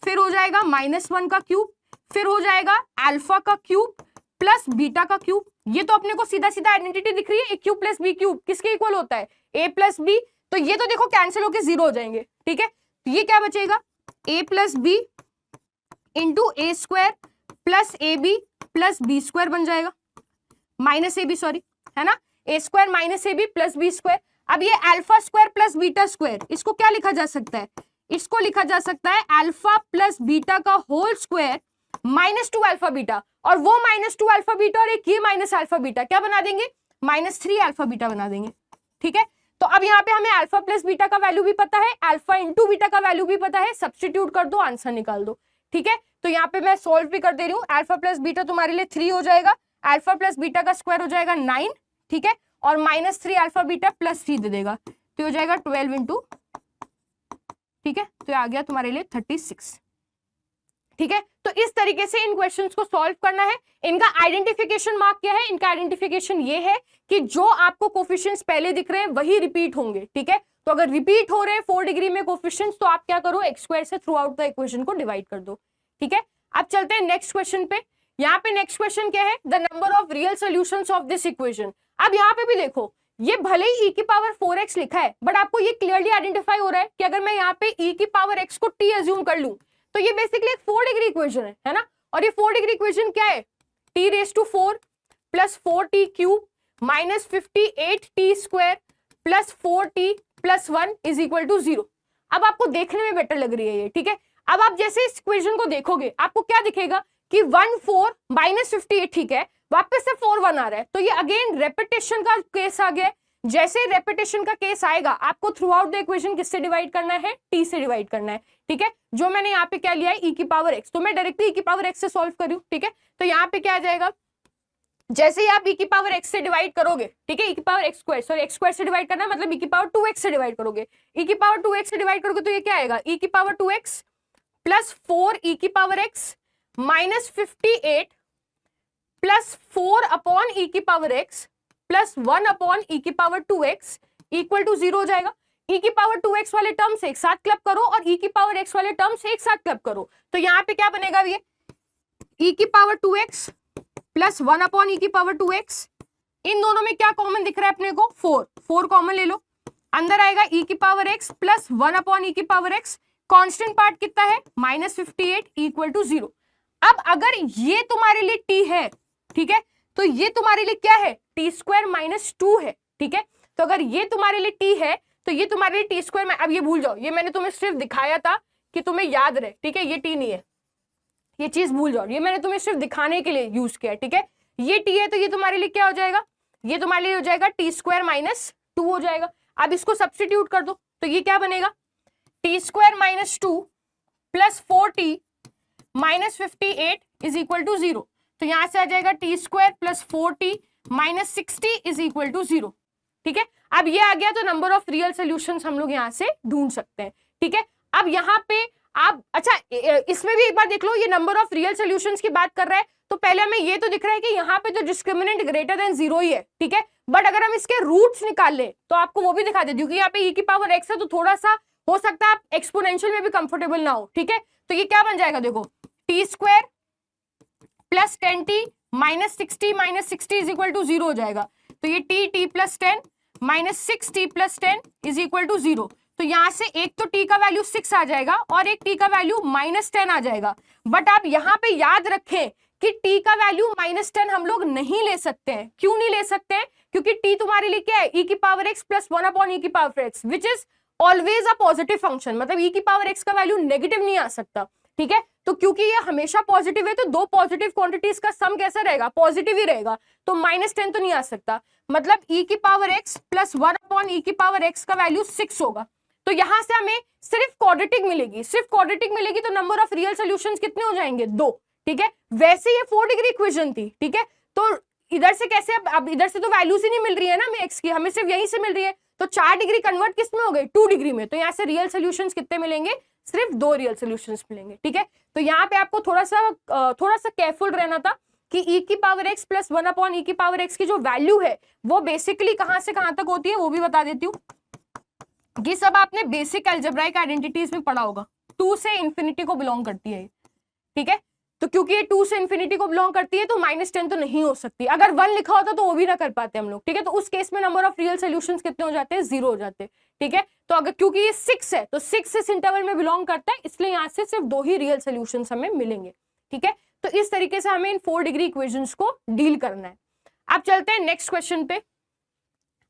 फिर हो जाएगा -1 का क्यूब, फिर हो जाएगा अल्फा का क्यूब प्लस बीटा का क्यूब। ये तो अपने को सीधा सीधा आइडेंटिटी दिख रही है, ए क्यूब प्लस बी क्यूब किसके इक्वल होता है, ए प्लस बी। तो ये तो देखो कैंसिल होके 0 हो जाएंगे। ठीक है, तो ये क्या बचेगा, A plus B into A square plus A B plus B square बन जाएगा, माइनस ए बी सॉरी, है ना, A square minus A B plus B square. अब ये alpha square plus beta square, इसको क्या लिखा जा सकता है, इसको लिखा जा सकता है अल्फा प्लस बीटा का होल स्क्वायर -2 अल्फा बीटा, और वो -2 अल्फा बीटा और एक ये माइनस अल्फा बीटा क्या बना देंगे, -3 अल्फा बीटा बना देंगे। ठीक है, तो अब यहाँ पे हमें अल्फा प्लस बीटा का वैल्यू भी पता है, अल्फा इंटू बीटा का वैल्यू भी पता है, सब्स्टिट्यूट कर दो, आंसर निकाल दो। ठीक है, तो यहाँ पे मैं सोल्व भी कर दे रही हूँ, अल्फा प्लस बीटा तुम्हारे लिए 3 हो जाएगा, अल्फा प्लस बीटा का स्क्वायर हो जाएगा 9, ठीक है, और -3 अल्फा बीटा प्लस 3 दे देगा, तो हो जाएगा 12 इंटू, ठीक है, तो आ गया तुम्हारे लिए 36। ठीक है, तो इस तरीके से इन क्वेश्चंस को सॉल्व करना है। इनका आइडेंटिफिकेशन मार्क क्या है, इनका आइडेंटिफिकेशन ये है कि जो आपको कोफिशिएंट्स पहले दिख रहे हैं वही रिपीट होंगे। ठीक है, तो अगर रिपीट हो रहे हैं 4 डिग्री में कोफिशिएंट्स तो आप क्या करो, एक्स स्क्वायर से थ्रू आउट द इक्वेशन को डिवाइड कर दो। ठीक है, अब चलते हैं नेक्स्ट क्वेश्चन पे। यहाँ पे नेक्स्ट क्वेश्चन क्या है, the number of real solutions of this equation. अब यहाँ पे भी देखो, ये भले ही e की पावर 4x लिखा है, बट आपको ये क्लियरली आइडेंटिफाई हो रहा है कि अगर मैं यहाँ पे e की पावर x को t अज्यूम कर लूं तो ये बेसिकली एक 4 डिग्री इक्वेशन है ना, और ये 4 डिग्री इक्वेशन क्या है, t raise to 4 plus 4t cube minus 58t square plus 4t plus 1 is equal to 0। अब आपको देखने में बेटर लग रही है ये। ठीक है, अब आप जैसे इस इक्वेशन को देखोगे आपको क्या दिखेगा कि 1 4 माइनस 58, ठीक है, वापस से 4 1 आ रहा है, तो ये अगेन रेपिटेशन का केस आ गया। जैसे रेपिटेशन का केस आएगा आपको थ्रू आउट द इक्वेशन किससे डिवाइड करना है, t से डिवाइड करना है। ठीक है, जो मैंने यहाँ पे क्या लिया है e की पावर x, तो मैं डायरेक्टली e की पावर x से सॉल्व करूँ। ठीक है, तो यहाँ पे क्या आ जाएगा, जैसे ही आप e की पावर x से डिवाइड करोगे, ठीक है, e की power x square, sorry x square से डिवाइड करना है, मतलब e की पावर 2x से डिवाइड करोगे, e की पावर 2x से डिवाइड करोगे तो ये क्या आएगा, e की पावर 2x प्लस 4 e की power x minus 58 plus 4 upon e की power x plus 1 upon e की पावर 2x इक्वल टू 0 हो जाएगा। e की पावर 2x वाले टर्म्स एक साथ क्लब करो और e की पावर x वाले टर्म्स एक साथ क्लब करो, तो यहाँ पे क्या बनेगा, ये e की power 2x plus 1 upon e की पावर 2x, इन दोनों में क्या कॉमन दिख रहा है अपने को, 4 कॉमन ले लो, अंदर आएगा e की power x plus 1 upon e की पावर x, कांस्टेंट पार्ट कितना है -58 इक्वल टू 0। अब अगर ये तुम्हारे लिए t है, ठीक है, तो ये तुम्हारे लिए क्या है, टी स्क्वायर -2 है। ठीक है, तो अगर ये तुम्हारे लिए t है तो ये तुम्हारे लिए टी स्क्वायर में, अब ये भूल जाओ, ये मैंने तुम्हें सिर्फ दिखाया था कि तुम्हें याद रहे। ठीक है, ये t नहीं है, ये चीज भूल जाओ, ये मैंने तुम्हें सिर्फ दिखाने के लिए यूज किया है। ठीक है, ये t है तो ये तुम्हारे लिए क्या हो जाएगा, ये तुम्हारे लिए हो जाएगा टी स्क्वायर -2 हो जाएगा। अब इसको सब्स्टिट्यूट कर दो तो ये क्या बनेगा, T square -2 plus 4t minus 58 is equal to 0। तो यहां से आ जाएगा t square plus 4t minus 6t is equal to 0। ठीक है, अब ये आ गया तो नंबर ऑफ रियल सोल्यूशंस हम लोग यहाँ से ढूंढ सकते हैं। ठीक है, अब यहाँ पे आप अच्छा इसमें भी एक बार देख लो, ये नंबर ऑफ रियल सोल्यूशंस की बात कर रहा है तो पहले हमें ये तो दिख रहा है कि यहाँ पे तो डिस्क्रिमिनेंट ग्रेटर देन 0 ही है। ठीक है, बट अगर हम इसके रूट्स निकाल ले तो आपको वो भी दिखा देती हूँ कि यहाँ पे e की पावर x है तो थोड़ा सा हो सकता है आप एक्सपोनेंशियल में भी कंफर्टेबल ना हो। ठीक है, तो ये क्या बन जाएगा, देखो t square plus 10t minus 6t is equal to 0 हो जाएगा। तो ये t plus 10 minus 6t plus 10 is equal to 0। तो यहां से एक तो t का वैल्यू 6 आ जाएगा और एक t का वैल्यू माइनस 10 आ जाएगा। बट आप यहाँ पे याद रखें कि t का वैल्यू माइनस 10 हम लोग नहीं ले सकते हैं। क्यों नहीं ले सकते हैं? क्योंकि t तुम्हारे लिए क्या है, e की power x plus 1 upon e की power x which is always a positive function, मतलब e की पावर x का वैल्यू नेगेटिव नहीं आ सकता। ठीक है, तो क्योंकि ये हमेशा पॉजिटिव है तो दो पॉजिटिव क्वांटिटीज का सम कैसा रहेगा, पॉजिटिव ही रहेगा, तो माइनस 10 तो नहीं आ सकता। मतलब e की power x plus 1 upon e की पावर x का वैल्यू 6 होगा। तो यहां से हमें सिर्फ क्वाड्रेटिक मिलेगी, सिर्फ क्वाड्रेटिक मिलेगी तो नंबर ऑफ रियल सॉल्यूशंस कितने हो जाएंगे, 2। ठीक है, वैसे ये 4 डिग्री इक्वेशन थी। ठीक है, तो इधर से कैसे, अब इधर से तो वैल्यूज ही नहीं मिल रही है ना हमें x की, हमें सिर्फ यहीं से मिल रही है, तो 4 डिग्री कन्वर्ट किस में हो गई, 2 डिग्री में। तो यहाँ से रियल सॉल्यूशंस कितने मिलेंगे, सिर्फ 2 रियल सॉल्यूशंस मिलेंगे। ठीक है, तो यहाँ पे आपको थोड़ा सा केयरफुल रहना था कि e की power x plus 1 upon e की पावर x की जो वैल्यू है वो बेसिकली कहां से कहां तक होती है वो भी बता देती हूँ। ये सब आपने बेसिक अलजेब्राइक आइडेंटिटीज में पढ़ा होगा, 2 से इंफिनिटी को बिलोंग करती है। ठीक है, तो क्योंकि ये 2 से इंफिनिटी को बिलोंग करती है तो माइनस 10 तो नहीं हो सकती। अगर 1 लिखा होता तो वो भी ना कर पाते हम लोग। ठीक है, तो उस केस में नंबर ऑफ रियल सॉल्यूशंस कितने हो जाते हैं, 0 हो जाते हैं। ठीक है, तो अगर क्योंकि ये 6 है तो 6 इस इंटरवल में बिलोंग करता है, इसलिए यहाँ से सिर्फ 2 ही रियल सॉल्यूशंस हमें मिलेंगे। ठीक है, तो इस तरीके से हमें इन 4 डिग्री इक्वेशंस को डील करना है। अब चलते हैं नेक्स्ट क्वेश्चन पे।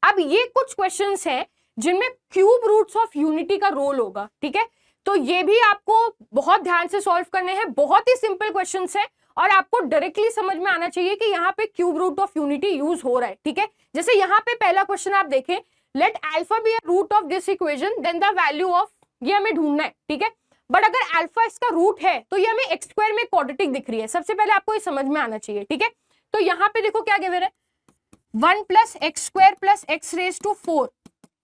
अब ये कुछ क्वेश्चंस हैं जिनमें क्यूब रूट्स ऑफ यूनिटी का रोल होगा। ठीक है, तो ये भी आपको बहुत ध्यान से सॉल्व करने हैं, बहुत ही सिंपल क्वेश्चंस है और आपको डायरेक्टली समझ में आना चाहिए कि यहाँ पे cube root of unity use हो रहा है। ठीक है, जैसे यहाँ पे पहला क्वेश्चन आप देखें, let alpha be a root of this equation then the value of, ये हमें ढूंढना है। ठीक है, बट अगर अल्फा इसका रूट है तो ये हमें एक्स स्क्वायर में क्वाड्रेटिक दिख रही है, सबसे पहले आपको ये समझ में आना चाहिए। ठीक है, तो यहाँ पे देखो क्या गिवन है, 1 plus x square plus x raise to 4,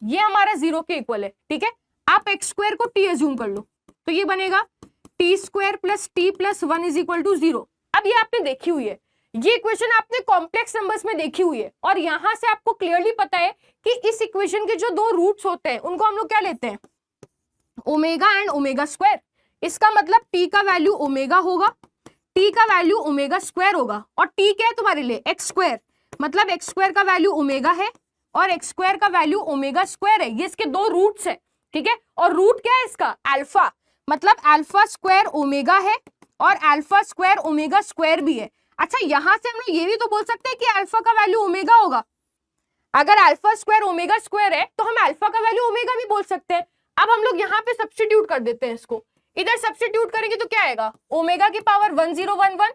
ये हमारा 0 के इक्वल है। ठीक है, आप एक्स स्क्वायर को t अज्यूम कर लो तो ये बनेगा T square plus t plus 1 is equal to 0। अब ये आपने देखी हुई है, ये इक्वेशन आपने कॉम्प्लेक्स नंबर्स में देखी हुई है और यहां से आपको क्लियरली पता है कि इस इक्वेशन के जो 2 रूट्स होते हैं उनको हम लोग क्या लेते हैं, ओमेगा एंड ओमेगा स्क्वायर। इसका मतलब t का वैल्यू ओमेगा होगा, t का वैल्यू ओमेगा स्क्वायर होगा और t क्या है तुम्हारे लिए, एक्स स्क्वायर, मतलब एक्स स्क्वायर का वैल्यू ओमेगा है और एक्स स्क्वायर का वैल्यू ओमेगा स्क्वायर है। ये इसके 2 रूट्स है। ठीक है, और रूट क्या है इसका, अल्फा, मतलब अल्फा स्क्वायर ओमेगा है और अल्फा स्क्वायर ओमेगा स्क्वायर भी है। अच्छा, यहां से हम लोग ये भी तो बोल सकते हैं कि अल्फा का वैल्यू ओमेगा होगा। अगर अल्फा स्क्वायर ओमेगा स्क्वायर है तो हम अल्फा का वैल्यू ओमेगा भी बोल सकते हैं। अब हम लोग यहाँ पे सब्स्टिट्यूट कर देते हैं, इसको इधर सब्स्टिट्यूट करेंगे तो क्या आएगा, ओमेगा की पावर 1011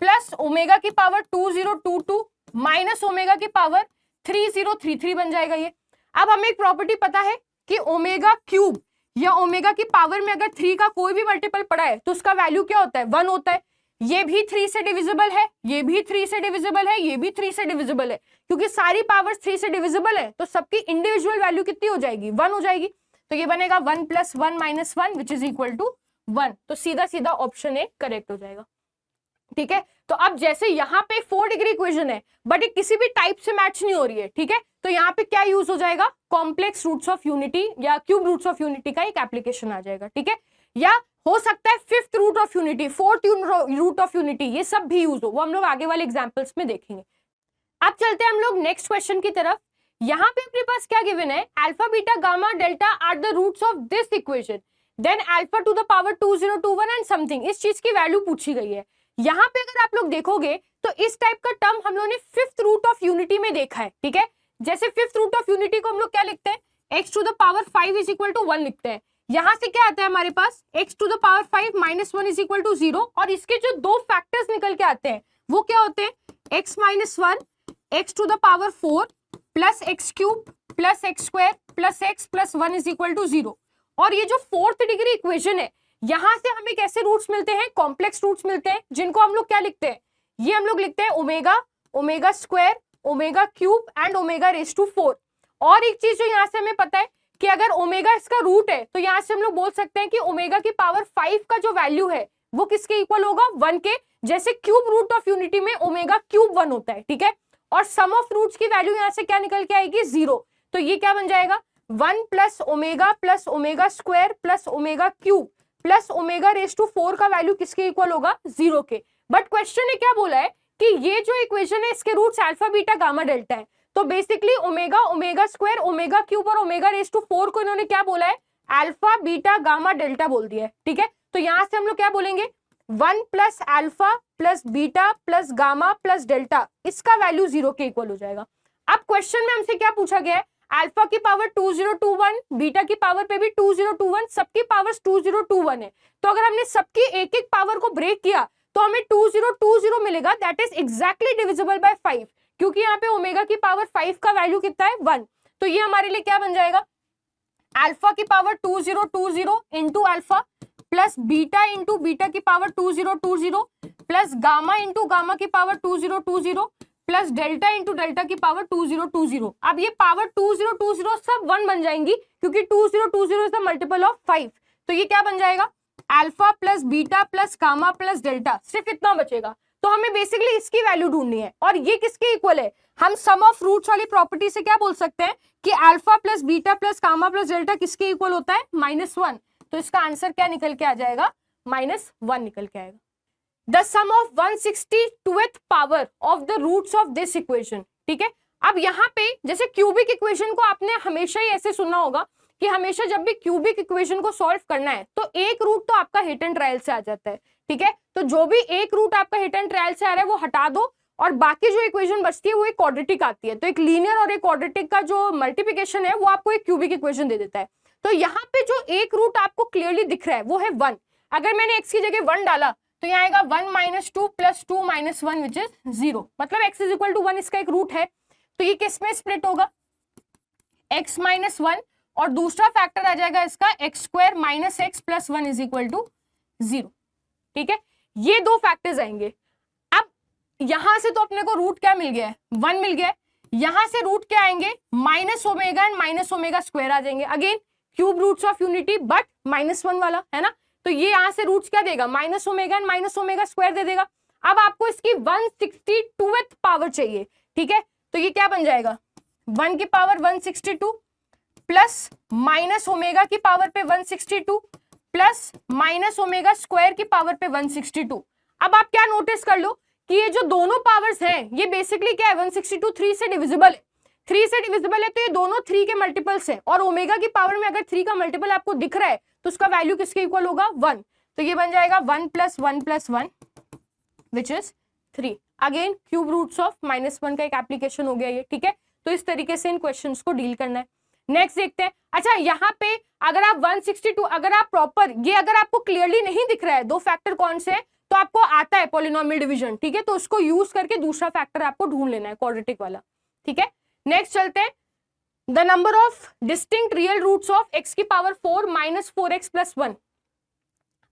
प्लस ओमेगा की पावर 2022 माइनस ओमेगा की पावर 3033 बन जाएगा ये। अब हमें एक प्रॉपर्टी पता है कि ओमेगा क्यूब या ओमेगा की पावर में अगर 3 का कोई भी मल्टीपल पड़ा है तो उसका वैल्यू क्या होता है, 1 होता है। ये भी 3 से डिविजिबल है, ये भी 3 से डिविजिबल है, ये भी 3 से डिविजिबल है, क्योंकि सारी पावर्स 3 से डिविजिबल है तो सबकी इंडिविजुअल वैल्यू कितनी हो जाएगी, 1 हो जाएगी। तो ये बनेगा 1 + 1 - 1 विच इज इक्वल टू 1। तो सीधा सीधा ऑप्शन ए करेक्ट हो जाएगा। ठीक है, तो अब जैसे यहाँ पे 4 डिग्री इक्वेशन है बट ये किसी भी टाइप से मैच नहीं हो रही है। ठीक है, तो यहाँ पे क्या यूज हो जाएगा, कॉम्प्लेक्स रूट्स ऑफ यूनिटी या क्यूब रूट्स ऑफ यूनिटी का एक एप्लीकेशन आ जाएगा। ठीक है, या हो सकता है 5th root of unity, 4th root of unity, ये सब भी यूज हो, वो हम लोग आगे वाले एग्जाम्पल्स में देखेंगे। अब चलते हैं हम लोग नेक्स्ट क्वेश्चन की तरफ। यहाँ पे अपने पास क्या गिवन है, alpha beta gamma delta are the roots of this equation then alpha to the power 2021 and something, इस चीज की वैल्यू पूछी गई है। यहाँ पे अगर आप लोग देखोगे तो इस टाइप का टर्म हम लोगों ने 5th रूट ऑफ यूनिटी में देखा है। ठीक है, जैसे 5th रूट ऑफ यूनिटी को हम लोग क्या लिखते हैं, x to the power 5 is equal to 1 लिखते हैं। यहां से क्या आता है हमारे पास, x to the power 5 - 1 is equal to 0 और इसके जो 2 फैक्टर्स निकल के आते हैं वो क्या होते हैं, x - 1 x to the power 4 plus x cube plus x square plus x plus 1 is equal to 0। और ये जो 4th डिग्री इक्वेशन है यहां से हमें कैसे रूट्स मिलते हैं, कॉम्प्लेक्स रूट्स मिलते हैं, जिनको हम लोग क्या लिखते हैं, ये हम लोग लिखते हैं omega, omega square, omega cube and omega raise to 4। और एक चीज जो यहाँ से हमें पता है कि अगर ओमेगा इसका रूट है तो यहाँ से हम लोग बोल सकते हैं कि ओमेगा की पावर 5 का जो वैल्यू है वो किसके इक्वल होगा, 1 के। जैसे क्यूब रूट ऑफ यूनिटी में ओमेगा क्यूब 1 होता है, ठीक है। और सम ऑफ रूट्स की वैल्यू यहाँ से क्या निकल के आएगी, 0। तो ये क्या बन जाएगा, 1 plus omega square plus omega cube plus omega raise to 4 का वैल्यू किसके इक्वल होगा, 0 के। बट क्वेश्चन ने क्या बोला है कि ये जो इक्वेशन है इसके roots alpha beta gamma delta है। तो basically omega, omega square, omega cube और ओमेगा रेज टू 4 को इन्होंने क्या बोला है, अल्फा बीटा गामा डेल्टा बोल दिया है, ठीक है। तो यहां से हम लोग क्या बोलेंगे, 1 plus alpha plus beta plus gamma plus delta, इसका वैल्यू 0 के इक्वल हो जाएगा। अब क्वेश्चन में हमसे क्या पूछा गया है, अल्फा की पावर 2021, बीटा की पावर पे भी 2021, सबकी पावर्स 2021 है। तो अगर हमने सबकी एक एक पावर को ब्रेक किया तो हमें 2020 मिलेगा, that is exactly divisible by 5, क्योंकि यहाँ पे ओमेगा की पावर 5 का वैल्यू कितना है, 1। तो ये हमारे लिए क्या बन जाएगा, अल्फा की power 2020 into alpha plus beta into beta की power 2020 plus gamma into gamma की power 2020 plus delta into delta की पावर 2020। अब ये पावर 2020 सब 1 बन जाएंगी क्योंकि 2020 इज द मल्टीपल ऑफ 5। तो ये क्या बन जाएगा, alpha plus beta plus gamma plus delta, सिर्फ इतना बचेगा। तो हमें बेसिकली इसकी वैल्यू ढूंढनी है और ये किसके इक्वल है, हम सम ऑफ रूट्स वाली प्रॉपर्टी से क्या बोल सकते हैं कि alpha plus beta plus gamma plus delta किसके इक्वल होता है, -1। तो इसका आंसर क्या निकल के आ जाएगा, -1 निकल के आएगा। The sum of 162th power of the roots of this equation, ठीक है। अब यहाँ पे जैसे क्यूबिक इक्वेशन को आपने हमेशा ही ऐसे सुना होगा कि हमेशा जब भी क्यूबिक इक्वेशन को सॉल्व करना है तो एक रूट तो आपका हिट एंड ट्रायल से आ जाता है, ठीक है। तो जो भी एक रूट आपका हिट एंड ट्रायल से आ रहा है वो हटा दो और बाकी जो इक्वेशन बचती है वो एक क्वाड्रेटिक आती है। तो एक लीनियर और एक क्वाड्रेटिक का जो मल्टीप्लिकेशन है वो आपको एक क्यूबिक इक्वेशन दे देता है। तो यहाँ पे जो एक रूट आपको क्लियरली दिख रहा है वो है 1। अगर मैंने x की जगह 1 डाला तो यहाँ आएगा 1 - 2 + 2 - 1 विच इज 0, मतलब x = 1 इसका एक रूट है। तो ये किस में स्प्लिट होगा, x - 1 और दूसरा फैक्टर आ जाएगा इसका x² - x + 1 = 0, ठीक है। ये दो फैक्टर्स आएंगे। अब यहां से तो अपने को रूट क्या मिल गया है, 1 मिल गया है। यहां से रूट क्या आएंगे, -ओमेगा एंड -ओमेगा² आ जाएंगे। Again cube roots of unity but -1 वाला है ना। तो ये यहां से रूट्स क्या देगा, -ओमेगा एंड -ओमेगा² दे देगा। अब आपको इसकी 162th पावर चाहिए, ठीक है। तो ये क्या बन जाएगा, 1 की पावर 162 प्लस -ओमेगा की पावर पे 162 प्लस -ओमेगा² की पावर पे 162। अब आप क्या नोटिस कर लो कि ये जो दोनों पावर्स हैं ये बेसिकली क्या है, 162 3 से डिविजिबल है, 3 से डिविजिबल है। तो ये दोनों 3 के मल्टीपल्स हैं और ओमेगा की पावर में अगर 3 का मल्टीपल आपको दिख रहा है तो उसका वैल्यू किसके इक्वल होगा, 1। तो ये बन जाएगा 1 + 1 + 1 which is 3। Again cube roots of -1 का एक एप्लीकेशन हो गया ये, ठीक है। तो इस तरीके से इन क्वेश्चंस को डील करना है। नेक्स्ट देखते हैं। अच्छा यहाँ पे अगर आप 162 अगर आप प्रॉपर ये अगर आपको क्लियरली नहीं दिख रहा है दो फैक्टर कौन से हैं तो आपको आता है पॉलिनोमियल डिवीजन, ठीक है। तो उसको यूज करके दूसरा फैक्टर आपको ढूंढ लेना है क्वाड्रेटिक वाला, ठीक है। नेक्स्ट चलते हैं, the number of distinct real roots of x की पावर 4 - 4x + 1।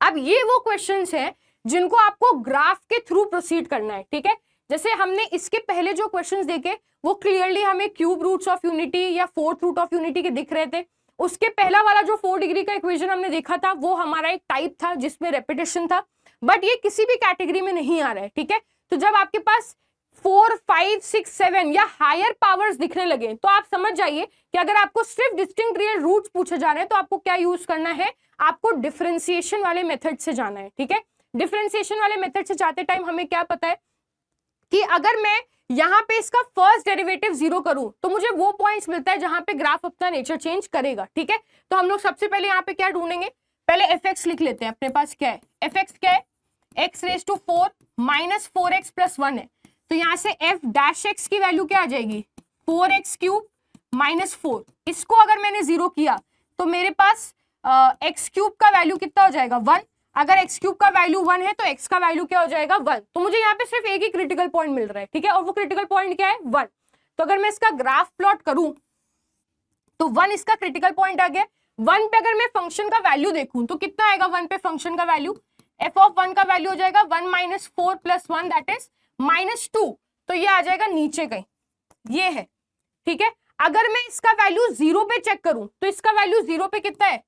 अब ये वो क्वेश्चंस हैं जिनको आपको ग्राफ के थ्रू प्रोसीड करना है, ठीक है। जैसे हमने इसके पहले जो क्वेश्चंस देखे वो क्लियरली हमें क्यूब रूट्स ऑफ यूनिटी या फोर्थ रूट ऑफ यूनिटी के दिख रहे थे। उसके पहला वाला जो 4 डिग्री का इक्वेशन हमने देखा था वो हमारा एक टाइप था जिसमें रेपिटेशन था, बट ये किसी भी कैटेगरी में नहीं आ रहा है, ठीक है। तो जब आपके पास 4, 5, 6, 7 या हायर पावर्स दिखने लगे तो आप समझ जाइए कि अगर आपको सिर्फ डिस्टिंक्ट रियल रूट्स पूछे जा रहे हैं तो आपको क्या यूज करना है, आपको डिफरेंशिएशन वाले मेथड से जाना है, ठीक है। डिफरेंशिएशन वाले मेथड से जाते टाइम हमें क्या पता है कि अगर मैं यहाँ पे इसका फर्स्ट डेरिवेटिव 0 करूं तो मुझे वो पॉइंट्स मिलता है जहां पे ग्राफ अपना नेचर चेंज करेगा, ठीक है। तो हम लोग सबसे पहले यहाँ पे क्या ढूंढेंगे, पहले fx लिख लेते हैं। अपने पास क्या है, fx क्या है, x⁴ - 4x + 1 है। तो यहाँ से f' की वैल्यू क्या आ जाएगी, 4x³ - 4। इसको अगर मैंने 0 किया तो मेरे पास x³ का वैल्यू कितना हो जाएगा, 1। अगर x³ का वैल्यू 1 है तो x का वैल्यू क्या हो जाएगा, 1। तो मुझे यहाँ पे सिर्फ एक ही क्रिटिकल पॉइंट मिल रहा है, ठीक है। और वो क्रिटिकल पॉइंट क्या है, 1। तो अगर मैं इसका ग्राफ प्लॉट करूं तो 1 इसका क्रिटिकल पॉइंट आ गया। 1 पे अगर मैं फंक्शन का वैल्यू देखूं तो कितना आएगा 1 पे फंक्शन का वैल्यू, f(1) का वैल्यू हो जाएगा 1 - 4 + 1 दैट इज -2, तो ये आ जाएगा नीचे कहीं, ये है, ठीक है। अगर मैं इसका वैल्यू 0 पे चेक करूं तो इसका वैल्यू 0 पे कितना है,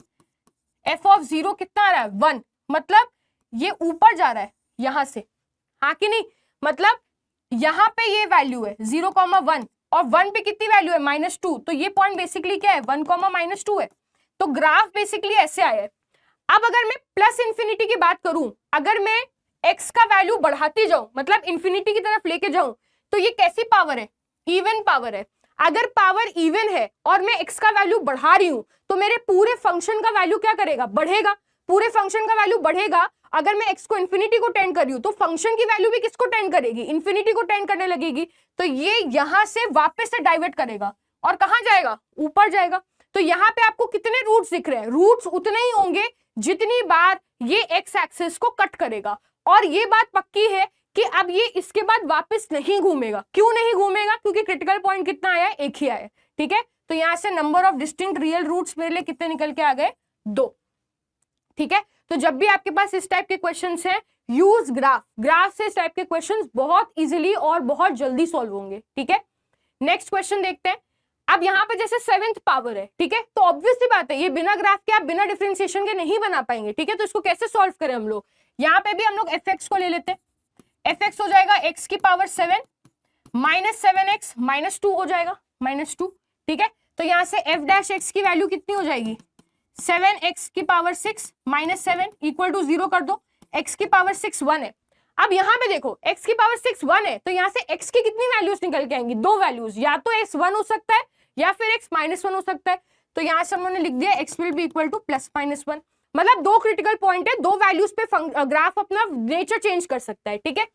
f ऑफ 0 कितना आ रहा है 1, मतलब ये ऊपर जा रहा है यहां से, हाँ कि नहीं, मतलब यहां पे ये वैल्यू है 0,1 और 1 पे कितनी वैल्यू है -2, तो ये पॉइंट बेसिकली क्या है 1, -2 है। तो ग्राफ बेसिकली ऐसे आया है। अब अगर मैं प्लस इंफिनिटी की बात करूं, अगर मैं x का वैल्यू बढ़ाती जाऊं, मतलब इंफिनिटी की तरफ लेके जाऊं, तो ये कैसी पावर है, इवन पावर है। अगर पावर इवन है और मैं x का वैल्यू बढ़ा रही हूं तो मेरे पूरे फंक्शन का वैल्यू क्या करेगा, बढ़ेगा, पूरे फंक्शन का वैल्यू बढ़ेगा। अगर मैं x को इंफिनिटी को टेंड कर रही हूं तो फंक्शन की वैल्यू भी किसको टेंड करेगी, इंफिनिटी को टेंड करने लगेगी। तो ये यहां से वापस से डाइवर्ट करेगा और कहां जाएगा, ऊपर जाएगा। तो यहाँ पे आपको कितने रूट्स दिख रहे हैं, रूट्स उतने ही होंगे जितनी बार ये एक्स एक्सिस को कट करेगा। और ये बात पक्की है कि अब ये इसके बाद वापस नहीं घूमेगा। क्यों नहीं घूमेगा, क्योंकि क्रिटिकल पॉइंट कितना आया है, एक ही आया है, ठीक है। तो यहां से number of distinct real roots मेरे लिए कितने निकल के आ गए, 2, ठीक है। तो जब भी आपके पास इस टाइप के क्वेश्चंस हैं, यूज ग्राफ, ग्राफ से इस टाइप के क्वेश्चंस बहुत इजीली और बहुत जल्दी सॉल्व होंगे, ठीक है। नेक्स्ट क्वेश्चन देखते हैं। अब यहाँ पे जैसे 7th पावर है, ठीक है, तो ऑब्वियसली बात है ये बिना ग्राफ के आप बिना डिफरेंशिएशन के नहीं बना पाएंगे, ठीक है। तो इसको कैसे सॉल्व करें हम लोग, यहाँ पे भी हम लोग fx को ले लेते हैं। fx हो जाएगा x की पावर 7 -7x -2 हो जाएगा, -2, ठीक है। तो यहाँ से f डैश x की वैल्यू कितनी हो जाएगी, 7x की पावर 6 -7 इक्वल टू 0 कर दो, x की पावर 6 1 है। अब यहाँ पे देखो x की पावर 6 1 है, तो यहाँ से x की कितनी वैल्यूज निकल के आएंगी, 2 वैल्यूज, या तो x 1 हो सकता है या फिर x -1 हो सकता है। तो यहाँ से हमने लिख दिया x will be equal to +-1, मतलब 2 क्रिटिकल पॉइंट है, 2 वैल्यूज पे ग्राफ अपना नेचर चेंज कर सकता है, ठीक है।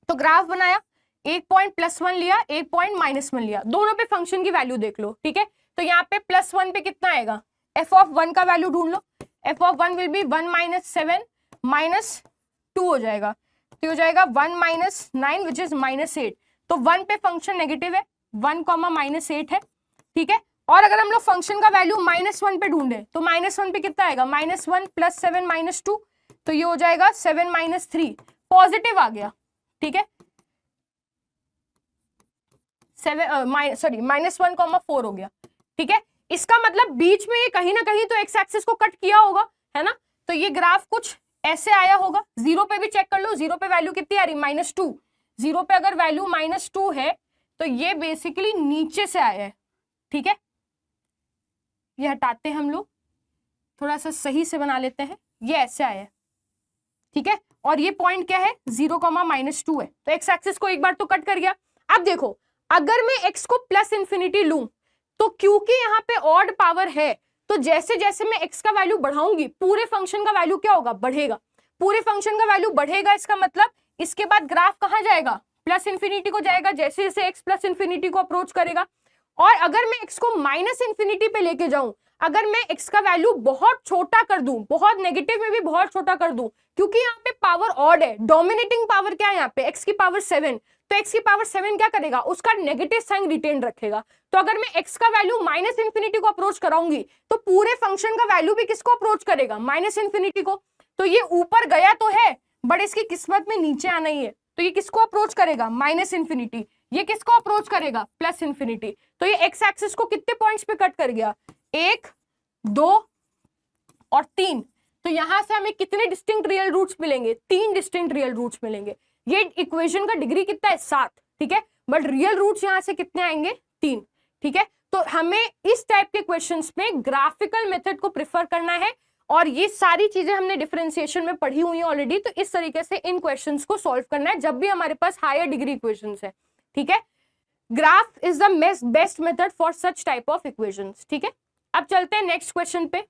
तो ग्राफ बनाया, एक पॉइंट +1 लिया, एक पॉइंट -1 लिया, दोनों पे फंक्शन की वैल्यू देख लो, ठीक है। तो यहाँ पे +1 पे कितना आएगा, f ऑफ 1 का वैल्यू ढूंढ लो, f ऑफ 1 विल बी 1 - 7 -2 हो जाएगा, तो हो जाएगा 1 - 9 विच इज -8। तो 1 पे फंक्शन नेगेटिव है, 1, -8 है, ठीक है। और अगर हम लोग फंक्शन का वैल्यू -1 पे ढूंढे तो -1 पे कितना आएगा, -1 + 7 -2, तो ये हो जाएगा 7 - 3, पॉजिटिव आ गया, ठीक है। -1,4 हो गया, ठीक है। इसका मतलब बीच में ये कहीं ना कहीं तो एक्स एक्सिस को कट किया होगा, है ना। तो ये ग्राफ कुछ ऐसे आया होगा। 0 पे भी चेक कर लो, 0 पे वैल्यू कितनी आ रही, -2, 0 पे अगर वैल्यू -2 है तो ये बेसिकली नीचे से आया है, ठीक है। ये हटाते हैं हम लोग, थोड़ा सा सही से बना लेते हैं, ये ऐसे आया है, ठीक है। और ये पॉइंट क्या है, 0, -2 है, तो एक्स एक्सिस को एक बार तो कट कर गया। अब देखो अगर मैं x को +∞ लूं तो क्योंकि यहाँ पे ऑड पावर है, तो जैसे जैसे मैं x का वैल्यू बढ़ाऊंगी पूरे फंक्शन का वैल्यू क्या होगा, बढ़ेगा, पूरे फंक्शन का वैल्यू बढ़ेगा। इसका मतलब इसके बाद ग्राफ कहाँ जाएगा, +∞ को जाएगा, जैसे जैसे x +∞ को अप्रोच करेगा। और अगर मैं x को -∞ पे लेके जाऊं, अगर मैं x का वैल्यू बहुत छोटा कर दूं, बहुत नेगेटिव में भी बहुत छोटा कर दूं, क्योंकि यहाँ पे पावर ऑड है, डोमिनेटिंग पावर क्या है यहाँ पे, x की पावर 7, तो x की पावर 7 क्या करेगा, उसका नेगेटिव साइन रिटेन रखेगा। तो अगर मैं x का वैल्यू -∞ को अप्रोच कराऊंगी तो पूरे फंक्शन का वैल्यू भी किसको अप्रोच करेगा, -∞ को। तो ये ऊपर गया तो है बट इसकी किस्मत में नीचे आना ही है, तो ये किसको अप्रोच करेगा, -∞, ये किसको अप्रोच करेगा, +∞। तो ये एक्स एक्सिस को कितने पॉइंट्स पे कट कर गया, 1, 2 और 3। तो यहां से हमें कितने डिस्टिंक्ट रियल रूट्स मिलेंगे, 3 डिस्टिंक्ट रियल रूट्स मिलेंगे। ये इक्वेशन का डिग्री कितना है, 7, ठीक है, बट रियल रूट्स यहां से कितने आएंगे, 3, ठीक है। तो हमें इस टाइप के क्वेश्चंस में ग्राफिकल मेथड को प्रेफर करना है, और ये सारी चीजें हमने डिफरेंशिएशन में पढ़ी हुई है ऑलरेडी। तो इस तरीके से इन क्वेश्चंस को सॉल्व करना है जब भी हमारे पास हायर डिग्री इक्वेशंस है, ठीक है। Graph is the best method for such type of equations, ठीक है। अब चलते हैं नेक्स्ट क्वेश्चन पे।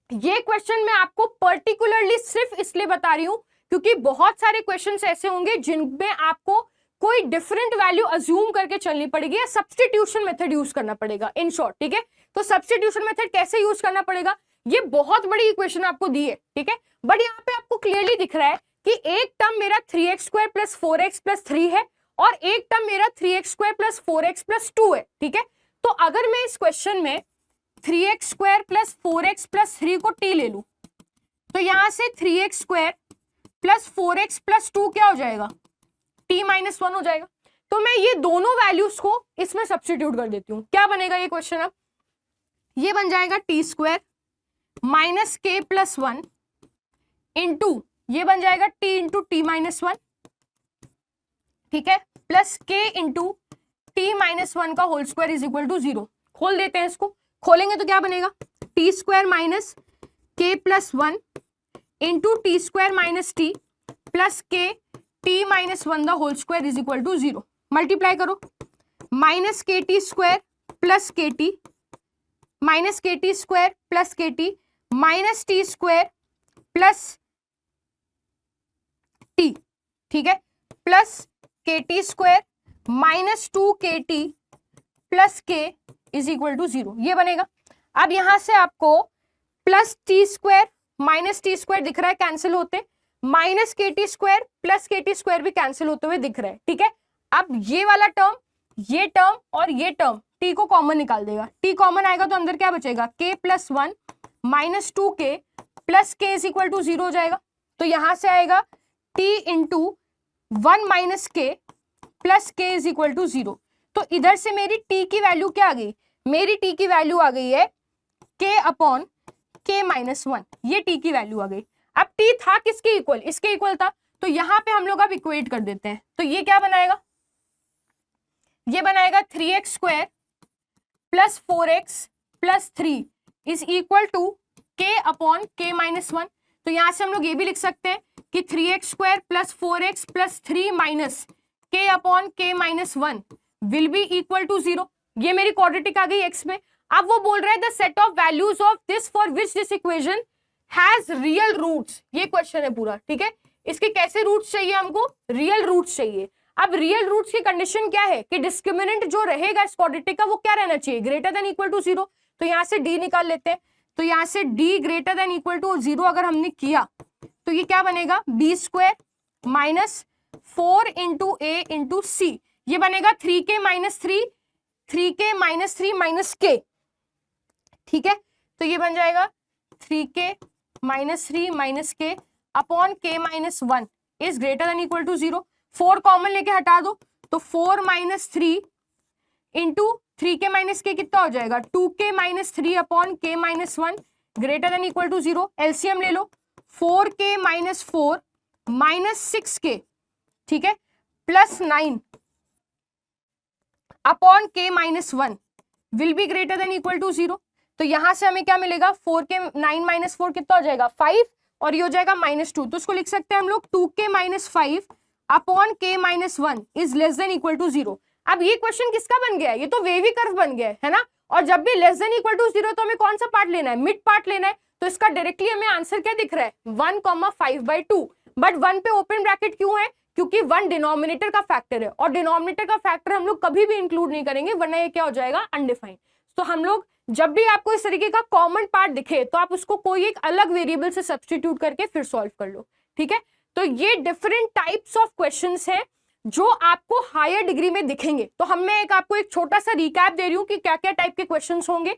ये क्वेश्चन मैं आपको पर्टिकुलरली सिर्फ इसलिए बता रही हूं क्योंकि बहुत सारे क्वेश्चंस ऐसे होंगे जिनमें आपको कोई डिफरेंट वैल्यू अज्यूम करके चलनी पड़ेगी या सब्स्टिट्यूशन मेथड यूज करना पड़ेगा, इन शॉर्ट, ठीक है। तो सब्स्टिट्यूशन मेथड कैसे यूज करना पड़ेगा, ये बहुत बड़ी इक्वेशन आपको दी है, ठीक है, बट यहाँ पे आपको क्लियरली दिख रहा है कि एक टर्म मेरा 3x² + 4x + 3 है और एक टर्म मेरा 3x² + 4x + 2 है, ठीक है। तो अगर मैं इस क्वेश्चन में 3x² + 4x + 3 को t ले लूं तो यहां से 3x² + 4x + 2 क्या हो जाएगा, t माइनस 1 हो जाएगा। तो मैं ये दोनों वैल्यूज को इसमें सब्स्टिट्यूट कर देती हूँ। क्या बनेगा ये क्वेश्चन? अब ये बन जाएगा t square minus K plus 1 into ये बन जाएगा t इंटू टी माइनस 1, ठीक है, plus k into T minus 1 का whole square is equal to 0। खोल देते हैं इसको। खोलेंगे तो क्या बनेगा? T square minus K plus 1 into T square minus T plus K T minus 1 the whole square is equal to 0। Multiply करो, minus K T square plus K T minus K T square plus K T minus T square plus T, ठीक है, plus K T square minus 2kt plus के is equal to 0, ये बनेगा। अब यहां से आपको plus T square minus T square दिख रहा है, कैंसिल होते, minus K T square plus K T square भी कैंसिल होते हुए दिख रहा है, ठीक है। अब ये वाला टर्म, ये टर्म और ये टर्म t को कॉमन निकाल देगा। t कॉमन आएगा तो अंदर क्या बचेगा? k plus 1 minus 2k plus k is equal to 0 हो जाएगा। तो यहां से आएगा t into 1 minus k plus k is equal to 0। तो इधर से मेरी t की वैल्यू क्या आ गई? मेरी t की वैल्यू आ गई है k अपॉन k माइनस 1, ये t की वैल्यू आ गई। अब t था किसके इक्वल? इसके इक्वल था, तो यहां पे हम लोग अब इक्वेट कर देते हैं। तो ये क्या बनाएगा? ये बनाएगा 3x square plus 4x plus 3 is equal to k upon k minus 1। तो यहां से हम लोग ये भी लिख सकते हैं कि 3x square plus 4x plus 3 minus k upon k minus 1 will be equal to 0। ये मेरी क्वाड्रेटिक आ गई x में। अब वो बोल रहा है the set of values of this for which this equation has real roots. ये क्वेश्चन है पूरा, ठीक है। इसके कैसे रूट्स चाहिए हमको? रियल रूट्स चाहिए। अब रियल रूट्स की कंडीशन क्या है कि डिस्क्रिमिनेंट जो रहेगा इस क्वाड्रेटिक का वो क्या रहना चाहिए? Greater than equal to 0। तो यहां से d निकाल लेते हैं। तो यहां से d greater than equal to 0 अगर हमने किया तो ये क्या बनेगा? b square minus 4 into a into c, ये बनेगा 3k minus 3, 3k minus 3 minus k, ठीक है। तो ये बन जाएगा 3k minus 3 minus k upon k minus 1 is greater than equal to 0। 4 common लेके हटा दो तो 4 minus 3 into 3k minus k कितना हो जाएगा? 2k minus 3 upon k minus 1 greater than equal to 0। LCM ले लो, 4k माइनस 4 माइनस 6k, ठीक है, plus 9 upon k minus 1 will be greater than equal to 0। तो यहां से हमें क्या मिलेगा? 4k 9 माइनस 4 कितना हो जाएगा? 5 और ये हो जाएगा माइनस 2। तो उसको लिख सकते हैं हम लोग 2k minus 5 upon k minus 1 is less than equal to 0। अब ये क्वेश्चन किसका बन गया? ये तो वेवी कर्व बन गया है ना। और जब भी लेस देन इक्वल टू 0 तो हमें कौन सा पार्ट लेना है? मिड पार्ट लेना है। तो इसका डायरेक्टली हमें आंसर क्या दिख रहा है? 1,5/2। बट 1 पे ओपन ब्रैकेट क्यों है? क्योंकि 1 डिनोमिनेटर का फैक्टर है और डिनोमिनेटर का फैक्टर हम लोग कभी भी इंक्लूड नहीं करेंगे वरना ये क्या हो जाएगा? अनडिफाइंड। तो हम लोग जब भी आपको इस तरीके का कॉमन पार्ट दिखे तो आप उसको कोई एक अलग वेरिएबल से सब्स्टिट्यूट करके फिर सॉल्व कर लो, ठीक है। तो ये डिफरेंट टाइप्स ऑफ क्वेश्चंस हैं जो आपको हायर डिग्री में दिखेंगे। तो मैं आपको एक छोटा सा रिकैप दे रही हूँ कि क्या क्या टाइप के क्वेश्चंस होंगे।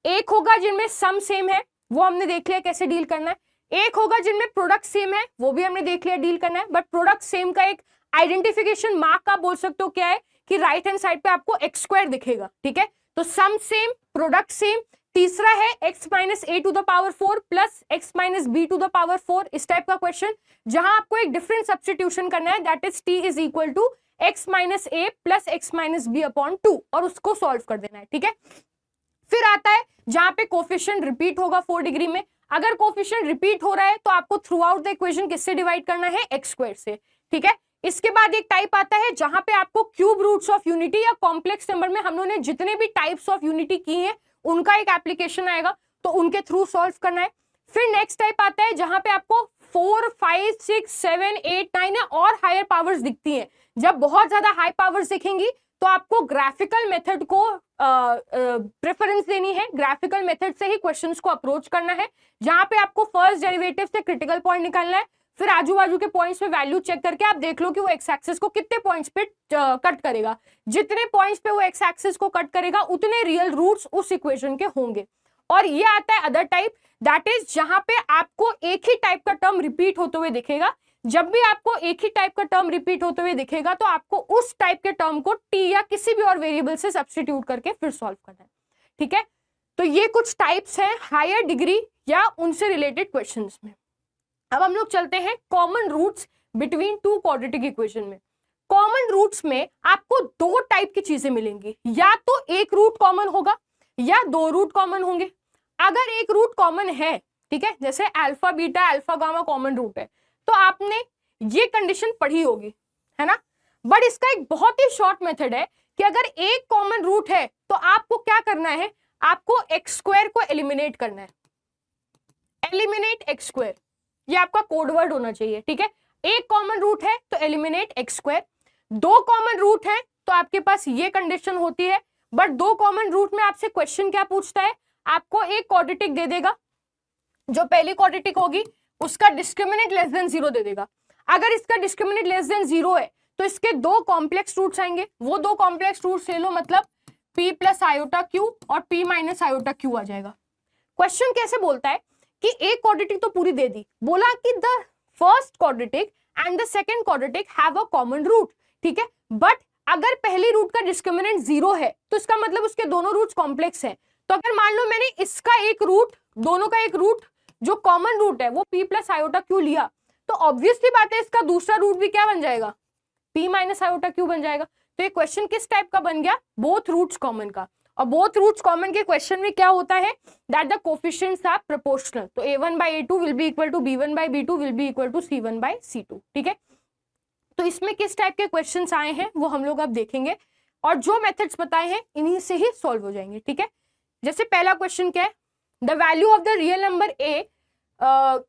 एक होगा जिनमें सम सेम है, वो हमने देख लिया कैसे डील करना है। एक होगा जिनमें प्रोडक्ट सेम है, वो भी हमने देख लिया डील करना है। बट प्रोडक्ट सेम का एक आइडेंटिफिकेशन मार्क आप बोल सकते हो क्या है कि राइट हैंड साइड पे आपको x स्क्वायर दिखेगा, ठीक है। तो सम सेम, प्रोडक्ट सेम। तीसरा है x minus a to the power 4 plus x minus b to the power 4, इस टाइप का क्वेश्चन जहां आपको एक डिफरेंट सब्स्टिट्यूशन करना है, that is t is equal to x minus a plus x minus b upon 2 और उसको solve कर देना है, ठीक है। फिर आता है जहां पे कोफिशिएंट रिपीट होगा 4 डिग्री में। अगर कोफिशिएंट रिपीट हो रहा है तो आपको थ्रू आउट द इक्वेशन किससे डिवाइड करना है? x स्क्वायर से, ठीक है। इसके बाद एक टाइप आता है जहां पे आपको क्यूब रूट्स ऑफ यूनिटी या कॉम्प्लेक्स नंबर में हम लोगों ने जितने भी टाइप्स ऑफ यूनिटी की हैं उनका एक एप्लीकेशन आएगा, तो उनके थ्रू सॉल्व करना है। फिर नेक्स्ट टाइप आता है जहां पे आपको 4, 5, 6, 7, 8, 9 और हायर पावर्स दिखती हैं। जब बहुत ज्यादा हाई पावर्स दिखेंगी तो आपको ग्राफिकल मेथड को प्रेफरेंस देनी है। ग्राफिकल मेथड से ही क्वेश्चंस को अप्रोच करना है, जहां पे आपको फर्स्ट डेरिवेटिव से क्रिटिकल पॉइंट निकालना है। फिर आजू बाजू के पॉइंट्स पे वैल्यू चेक करके आप देख लो कि वो एक्स एक्सिस को कितने पॉइंट्स पे कट करेगा। जितने पॉइंट्स पे वो एक्स एक्सिस को कट करेगा उतने रियल रूट्स उस इक्वेशन के होंगे। और ये आता है अदर टाइप, दैट इज जहां पे आपको एक ही टाइप का टर्म रिपीट होते हुए दिखेगा, जब भी आपको एक ही टाइप का टर्म रिपीट होते हुए दिखेगा तो आपको उस टाइप के टर्म को टी या किसी भी और वेरिएबल से सब्स्टिट्यूट करके फिर सॉल्व करना है, ठीक है। तो ये कुछ टाइप्स हैं हायर डिग्री या उनसे रिलेटेड क्वेश्चंस में। अब हम लोग चलते हैं common roots between two quadratic equation में। कॉमन रूट्स में आपको दो टाइप की चीजें मिलेंगी, या तो एक रूट कॉमन होगा या दो रूट कॉमन होंगे। अगर एक रूट कॉमन है, ठीक है, जैसे alpha beta alpha gamma common root है, तो आपने ये कंडीशन पढ़ी होगी, है ना। बट इसका एक बहुत ही शॉर्ट मेथड है कि अगर एक कॉमन रूट है तो आपको क्या करना है, आपको एक्स स्क्वायर को एलिमिनेट करना है। एलिमिनेट एक्स स्क्वायर, ये आपका कोड वर्ड होना चाहिए, ठीक है। एक कॉमन रूट है तो एलिमिनेट एक्स स्क्वायर, दो कॉमन रूट है तो आपके पास ये कंडीशन होती है। बट दो कॉमन रूट में आपसे क्वेश्चन क्या पूछता है, आपको एक क्वाड्रेटिक दे देगा, जो पहली क्वाड्रेटिक होगी उसका डिस्क्रिमिनेंट लेस देन 0 दे देगा। अगर इसका डिस्क्रिमिनेंट लेस देन 0 है तो इसके दो कॉम्प्लेक्स रूट्स आएंगे, वो दो कॉम्प्लेक्स रूट्स ले लो, मतलब p प्लस आयोटा क्यू और p माइनस आयोटा क्यू आ जाएगा। क्वेश्चन कैसे बोलता है कि एक क्वाड्रेटिक तो पूरी दे दी, बोला कि the first quadratic and the second quadratic have a common root, ठीक है। बट अगर पहली रूट का डिस्क्रिमिनेंट 0 है तो इसका मतलब उसके दोनों रूट्स कॉम्प्लेक्स है। तो अगर मान लो मैंने इसका एक रूट, दोनों का एक रूट जो कॉमन रूट है वो p प्लस आयोटा क्यू लिया, तो ऑब्वियसली बात है इसका दूसरा रूट भी क्या बन जाएगा, p माइनस आयोटा क्यू बन जाएगा। तो ये क्वेश्चन किस टाइप का बन गया, बोथ रूट्स कॉमन का। और बोथ रूट्स कॉमन के क्वेश्चन में क्या होता है, that the coefficients are proportional. तो a1 by a2 will be equal to b1 by b2 will be equal to c1 by c2, ठीक है। तो इसमें किस टाइप के क्वेश्चंस आए हैं वो हम लोग अब देखेंगे, और जो मेथड्स बताए हैं इन्हीं से ही सॉल्व हो जाएंगे, ठीक है। जैसे पहला क्वेश्चन क्या है, the value of the real number a,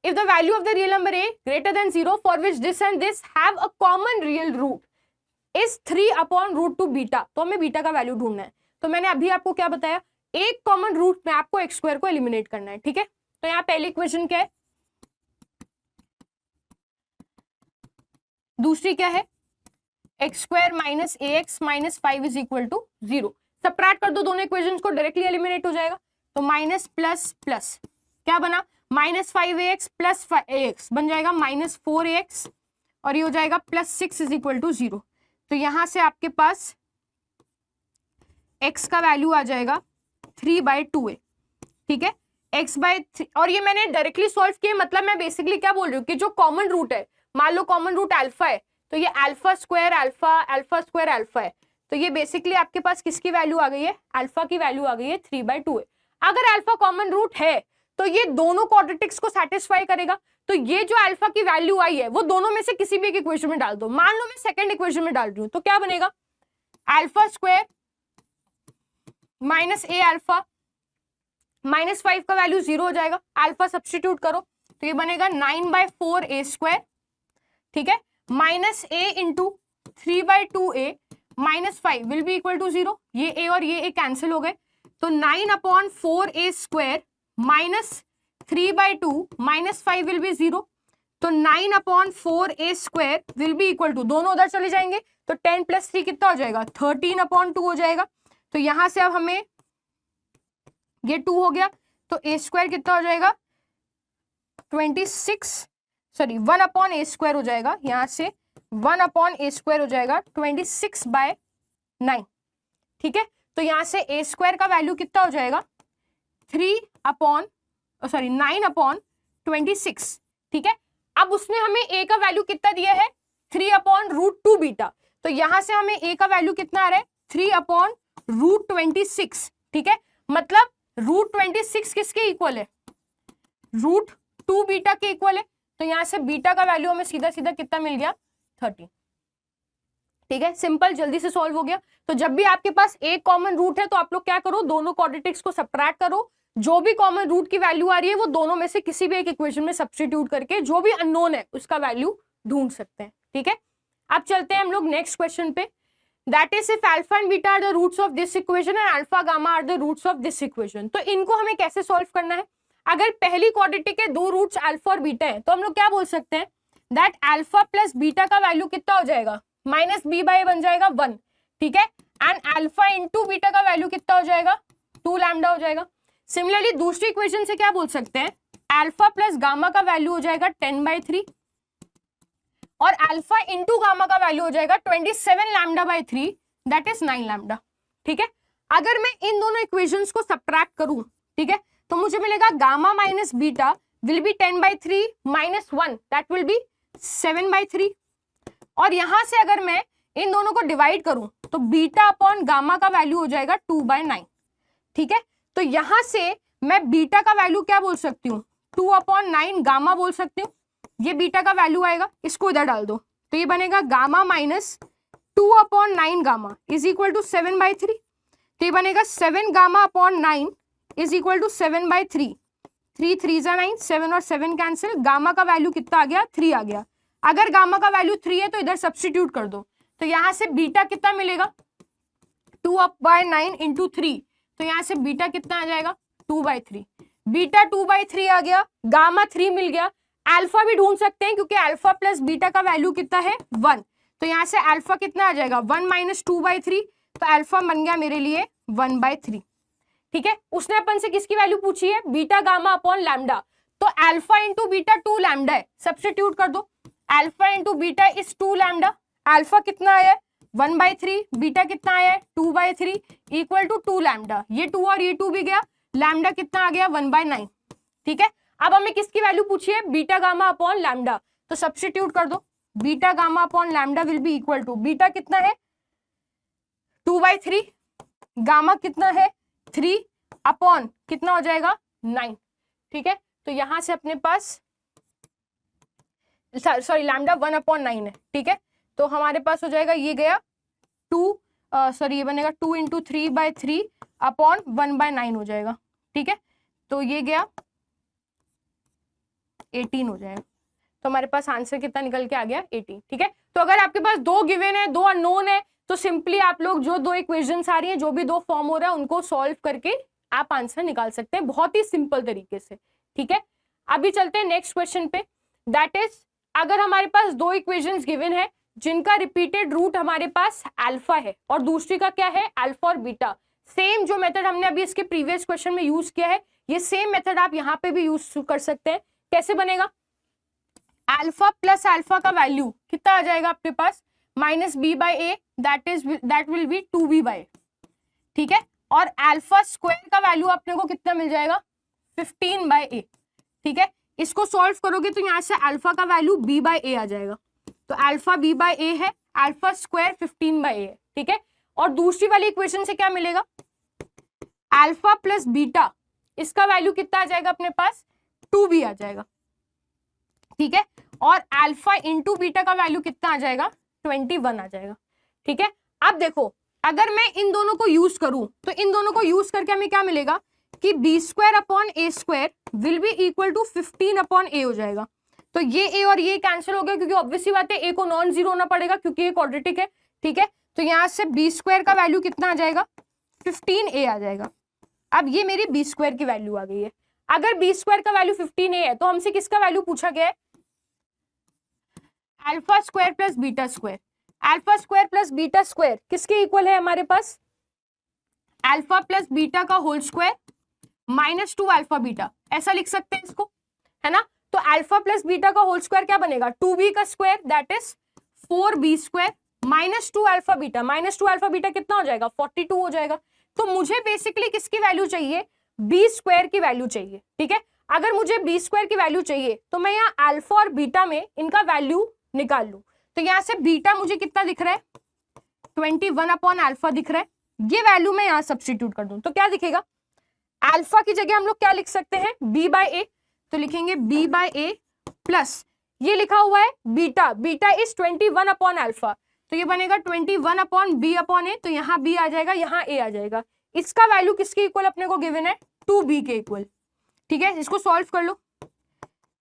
if the value of the real number a greater than 0 for which this and this have a common real root is 3 upon root 2 beta. तो हमें beta का value ढूंढना है। तो मैंने अभी आपको क्या बताया, एक कॉमन रूट में आपको एक्स स्क्वायर को एलिमिनेट करना है, ठीक है। तो यहाँ पहली इक्वेशन क्या है, दूसरी क्या है, x square minus a x minus 5 is equal to 0। Subtract कर दो दोनों इक्वेशंस को, डायरेक्टली एलिमिनेट हो जाएगा। तो माइनस प्लस प्लस क्या बना, माइनस 5ax प्लस ax बन जाएगा माइनस 4ax, और ये हो जाएगा प्लस 6 इज इक्वल टू 0। तो यहां से आपके पास x का वैल्यू आ जाएगा 3/2a, ठीक है। x/3, और ये मैंने डायरेक्टली सॉल्व किया, मतलब मैं बेसिकली क्या बोल रही हूँ कि जो कॉमन रूट है, मान लो कॉमन रूट अल्फा है, तो ये alpha square alpha alpha square alpha है, तो ये बेसिकली आपके पास किसकी वैल्यू आ गई है, अल्फा की वैल्यू आ गई है 3/2a। अगर अल्फा कॉमन रूट है तो ये दोनों क्वाड्रेटिक्स को सेटिस्फाई करेगा। तो ये जो अल्फा की वैल्यू आई है वो दोनों में से किसी भी एक इक्वेशन में डाल दो। मान लो मैं सेकंड इक्वेशन में डाल रही हूं, तो क्या बनेगा, अल्फा स्क्वायर माइनस ए अल्फा माइनस 5 का वैल्यू 0 हो जाएगा, अल्फा सब्स्टिट्यूट करो तो ये बनेगा 9/4a स्क्वायर, ठीक है, minus a into 3/2a minus 5 will be equal to 0। ये a और ये a कैंसिल हो गए, तो 9/4a square minus 3/2 minus 5 will be 0। तो 9/4a square will be equal to, दोनों उधर चले जाएंगे तो 10 + 3 कितना हो जाएगा, 13/2 हो जाएगा। तो यहां से अब हमें ये 2 हो गया, तो a स्क्वायर कितना हो जाएगा 1/a स्क्वायर हो जाएगा, यहां से 1/a स्क्वायर हो जाएगा 26/9, ठीक है। तो यहां से a स्क्वायर का वैल्यू कितना हो जाएगा 9/26, ठीक है। अब उसने हमें a का वैल्यू कितना दिया है 3/√2 बीटा, तो यहां से हमें a का वैल्यू कितना आ रहा है 3/√26, ठीक है। मतलब √26 किसके इक्वल है, √2 बीटा के इक्वल है। तो यहां से बीटा का वैल्यू हमें सीधा सीधा कितना मिल गया 30, ठीक है। सिंपल, जल्दी से सॉल्व हो गया। तो जब भी आपके पास एक कॉमन रूट है तो आप लोग क्या करो, दोनों क्वाड्रेटिक्स को सबट्रैक्ट करो, जो भी कॉमन रूट की वैल्यू आ रही है वो दोनों में से किसी भी एक इक्वेशन में सब्स्टिट्यूट करके जो भी अननोन है उसका वैल्यू ढूंढ सकते हैं, ठीक है। अब चलते हैं हम लोग नेक्स्ट क्वेश्चन पे, that is if alpha and beta are the roots of this equation and alpha gamma are the roots of this equation. तो इनको हमें कैसे सॉल्व करना है, अगर पहली क्वाड्रेटिक के दो रूट्स अल्फा और बीटा है तो हम लोग क्या बोल सकते हैं, दैट अल्फा प्लस बीटा का वैल्यू कितना हो जाएगा -b/a बन जाएगा 1, ठीक है। एंड अल्फा इंटू बीटा का वैल्यू कितना हो जाएगा 2 लैम्डा हो जाएगा। सिमिलरली दूसरी इक्वेशन से क्या बोल सकते हैं, अल्फा प्लस गामा का वैल्यू हो जाएगा 10/3 और अल्फा इंटू गामा का वैल्यू हो जाएगा 27 lambda by 3, that is 9 lambda. ठीक है, अगर मैं इन दोनों इक्वेशंस को सब्ट्रैक्ट करूं, ठीक है, तो मुझे मिलेगा gamma minus beta will be 10/3 minus 1, that will be 7/3। और यहां से अगर मैं इन दोनों को डिवाइड करूं तो बीटा अपॉन गामा का वैल्यू हो जाएगा 2/9। ठीक है, तो यहां से मैं बीटा का वैल्यू क्या बोल सकती हूँ, 2/9 गामा बोल सकती हूँ। ये बीटा का वैल्यू आएगा, इसको इधर डाल दो, तो ये बनेगा gamma minus 2/9 gamma is equal to 7/3। तो ये बनेगा 7 gamma upon 9 is equal to 7/3। 3 3 9, 7 और 7 कैंसिल, गामा का वैल्यू कितना आ गया, 3 आ गया। अगर गामा का वैल्यू 3 है तो इधर सब्स्टिट्यूट कर दो, तो यहां से बीटा कितना मिलेगा, 2/9 इंटू 3, तो यहां से बीटा कितना आ जाएगा, 2/3। बीटा 2/3 आ गया, गामा 3 मिल गया। अल्फा भी ढूंढ सकते हैं क्योंकि अल्फा प्लस बीटा का वैल्यू कितना है, 1, तो यहां से अल्फा कितना आ जाएगा, 1 माइनस 2/3, तो अल्फा बन गया मेरे लिए 1/3। ठीक है, उसने अपन से किसकी वैल्यू पूछी है, बीटा गामा अपॉन लैम्डा, तो अल्फा इंटू बीटा 2 लैम्डा है, सब्स्टिट्यूट कर दो, alpha into beta is 2 lambda. Alpha कितना आया है, 1/3, बीटा कितना आया है, 2/3 इक्वल टू 2 लैम्डा। ये 2 और ये 2 भी गया, लैम्डा कितना आ गया, 1/9। ठीक है, अब हमें किसकी वैल्यू पूछी है, बीटा गामा अपॉन लैम्डा, तो सब्स्टिट्यूट कर दो, beta gamma upon lambda will be equal to, beta कितना है 2/3, गामा कितना है 3 अपॉन कितना हो जाएगा 9। ठीक है, तो यहां से अपने पास सॉरी लैम्डा 1/9 है। ठीक है, तो हमारे पास हो जाएगा, ये गया 2 सॉरी ये बनेगा 2 इंटू 3/3 अपॉन 1/9 हो जाएगा। ठीक है, तो ये गया 18 हो जाएगा, तो हमारे पास आंसर कितना निकल के आ गया 18। ठीक है, तो अगर आपके पास 2 गिवन है 2 अननोन है तो सिंपली आप लोग जो 2 इक्वेशंस आ रही है, जो भी 2 फॉर्म हो रहा है, उनको सॉल्व करके आप आंसर निकाल सकते हैं बहुत ही सिंपल तरीके से। ठीक है, अभी चलते हैं नेक्स्ट क्वेश्चन पे, दैट इज अगर हमारे पास 2 इक्वेशंस गिवन है जिनका रिपीटेड रूट हमारे पास अल्फा है और दूसरी का क्या है, अल्फा और बीटा। सेम जो मेथड हमने अभी इसके प्रीवियस क्वेश्चन में यूज किया है, ये सेम मेथड आप यहाँ पे भी यूज कर सकते हैं। कैसे बनेगा, अल्फा प्लस अल्फा का वैल्यू कितना आ जाएगा आपके पास, -b/a, that will be 2b/a। ठीक है, और अल्फा स्क्वायर का वैल्यू अपने को कितना मिल जाएगा, 15/a। ठीक है, इसको सॉल्व करोगे तो यहाँ से अल्फा का वैल्यू b/a आ जाएगा, तो अल्फा b/a है, अल्फा स्क्वायर 15/a है। ठीक है, और दूसरी वाली इक्वेशन से क्या मिलेगा, अल्फा प्लस बीटा, इसका वैल्यू कितना आ जाएगा अपने पास, 2b आ जाएगा। ठीक है, और अल्फा इंटू बीटा का वैल्यू कितना आ जाएगा, 21 आ जाएगा। ठीक है, अब देखो अगर मैं इन दोनों को यूज करूं तो इन दोनों को यूज करके हमें क्या मिलेगा कि b² upon a² will be equal to 15/a हो जाएगा। तो ये a और ये कैंसिल हो गया क्योंकि ऑब्वियसली बात है a को नॉन जीरो होना पड़ेगा क्योंकि ये क्वाड्रेटिक है। ठीक है, तो यहां से b² का वैल्यू कितना आ जाएगा, 15a आ जाएगा। अब ये मेरी b² की वैल्यू आ गई है। अगर b² का वैल्यू 15a है तो हमसे किसका वैल्यू पूछा गया है, alpha square plus beta square. Alpha square plus beta square किसके इक्वल है हमारे पास, अल्फा प्लस बीटा का होल स्क्वायर -2 अल्फा बीटा, ऐसा लिख सकते हैं इसको, है ना। तो अल्फा प्लस बीटा का होल स्क्वायर क्या बनेगा, 2b का square that is 4b² -2 alpha beta, -2 alpha beta कितना हो जाएगा, 42 हो जाएगा। तो मुझे बेसिकली किसकी वैल्यू चाहिए, b² की वैल्यू चाहिए। ठीक है, अगर मुझे b² की वैल्यू चाहिए तो मैं यहाँ अल्फा और बीटा में इनका वैल्यू निकाल लूं। तो यहां से बीटा मुझे कितना दिख रहा है, 21/अल्फा दिख रहा है, ये वैल्यू मैं यहां सब्स्टिट्यूट कर दूं तो क्या दिखेगा, अल्फा की जगह हम लोग क्या लिख सकते हैं, b/a, तो लिखेंगे b/a प्लस ये लिखा हुआ है बीटा, बीटा इज 21/अल्फा, तो ये बनेगा 21/b/a, तो यहाँ b आ जाएगा, यहाँ a आ जाएगा। इसका वैल्यू किसके इक्वल अपने को गिवन है, 2b के इक्वल। ठीक है, इसको सॉल्व कर लो,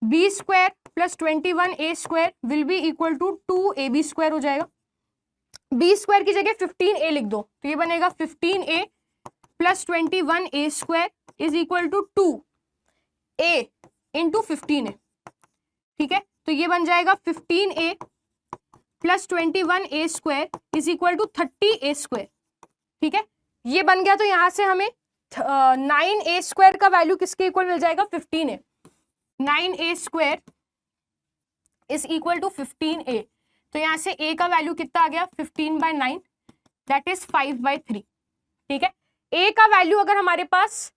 b² plus 21a² will be equal to 2ab² हो जाएगा। b² की जगह 15a लिख दो, तो ये बनेगा 15a plus 21a² is equal to 2a into 15a। ठीक है, तो ये बन जाएगा 15a plus 21a² is equal to 30a²। ठीक है, ये बन गया, तो यहां से हमें 9a² का वैल्यू किसके इक्वल मिल जाएगा, 15a। 9a² is equal to 15a। तो यहाँ से a का वैल्यू कितना आ गया 15/9, दैट इज 5/3। ठीक है, a का वैल्यू अगर हमारे पास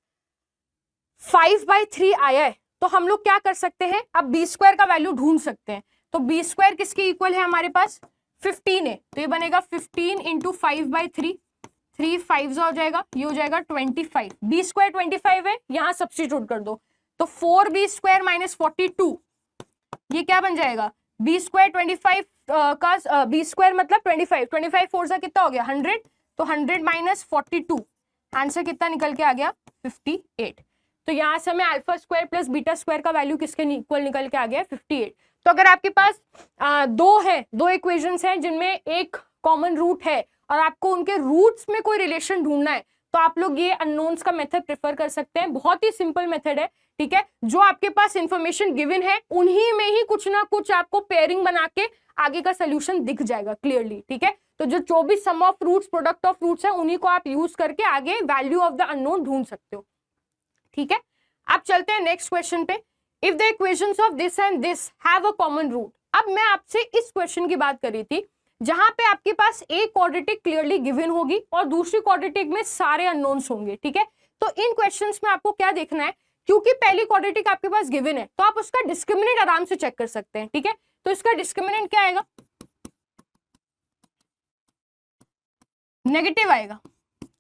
5/3 आया है तो हम लोग क्या कर सकते हैं, अब b स्क्वायर का वैल्यू ढूंढ सकते हैं। तो b स्क्वायर किसके इक्वल है हमारे पास 15 है, तो ये बनेगा 15 इंटू 5/3, 3 5 हो जाएगा, ये हो जाएगा 25। b स्क्वायर 25 है, यहाँ सब्स्टिट्यूट कर दो, तो 4b स्क्वायर माइनस 42, ये क्या बन जाएगा b स्क्वायर 25 का b स्क्वायर मतलब 25, 25 4 से कितना हो गया 100, तो 100 माइनस 42, आंसर कितना निकल के आ गया 58। तो यहाँ से हमें alpha square plus beta square का वैल्यू किसके इक्वल निकल के आ गया 58। तो अगर आपके पास दो इक्वेशंस हैं जिनमें एक कॉमन रूट है और आपको उनके रूट्स में कोई रिलेशन ढूंढना है, तो आप लोग ये अननोन्स का मेथड प्रेफर कर सकते हैं। बहुत ही सिंपल मेथड है, ठीक है। जो आपके पास इंफॉर्मेशन गिवन है उन्हीं में ही कुछ ना कुछ आपको पेयरिंग बना के आगे का सोल्यूशन दिख जाएगा क्लियरली, ठीक है। तो जो 24 sum of roots product of roots है उन्हीं को आप यूज करके आगे वैल्यू ऑफ द अननोन ढूंढ सकते हो, ठीक है। आप चलते हैं नेक्स्ट क्वेश्चन पे। If the equations of this and this have a common root. अब मैं आपसे इस क्वेश्चन की बात कर रही थी जहां पे आपके पास एक क्वाड्रेटिक क्लियरली गिवन होगी और दूसरी क्वाड्रेटिक में सारे अननोन्स होंगे, ठीक है। तो इन क्वेश्चंस में आपको क्या देखना है, क्योंकि पहली क्वाड्रेटिक आपके पास गिवन है तो आप उसका डिस्क्रिमिनेंट आराम से चेक कर सकते हैं, ठीक है। तो इसका डिस्क्रिमिनेंट क्या आएगा, नेगेटिव आएगा।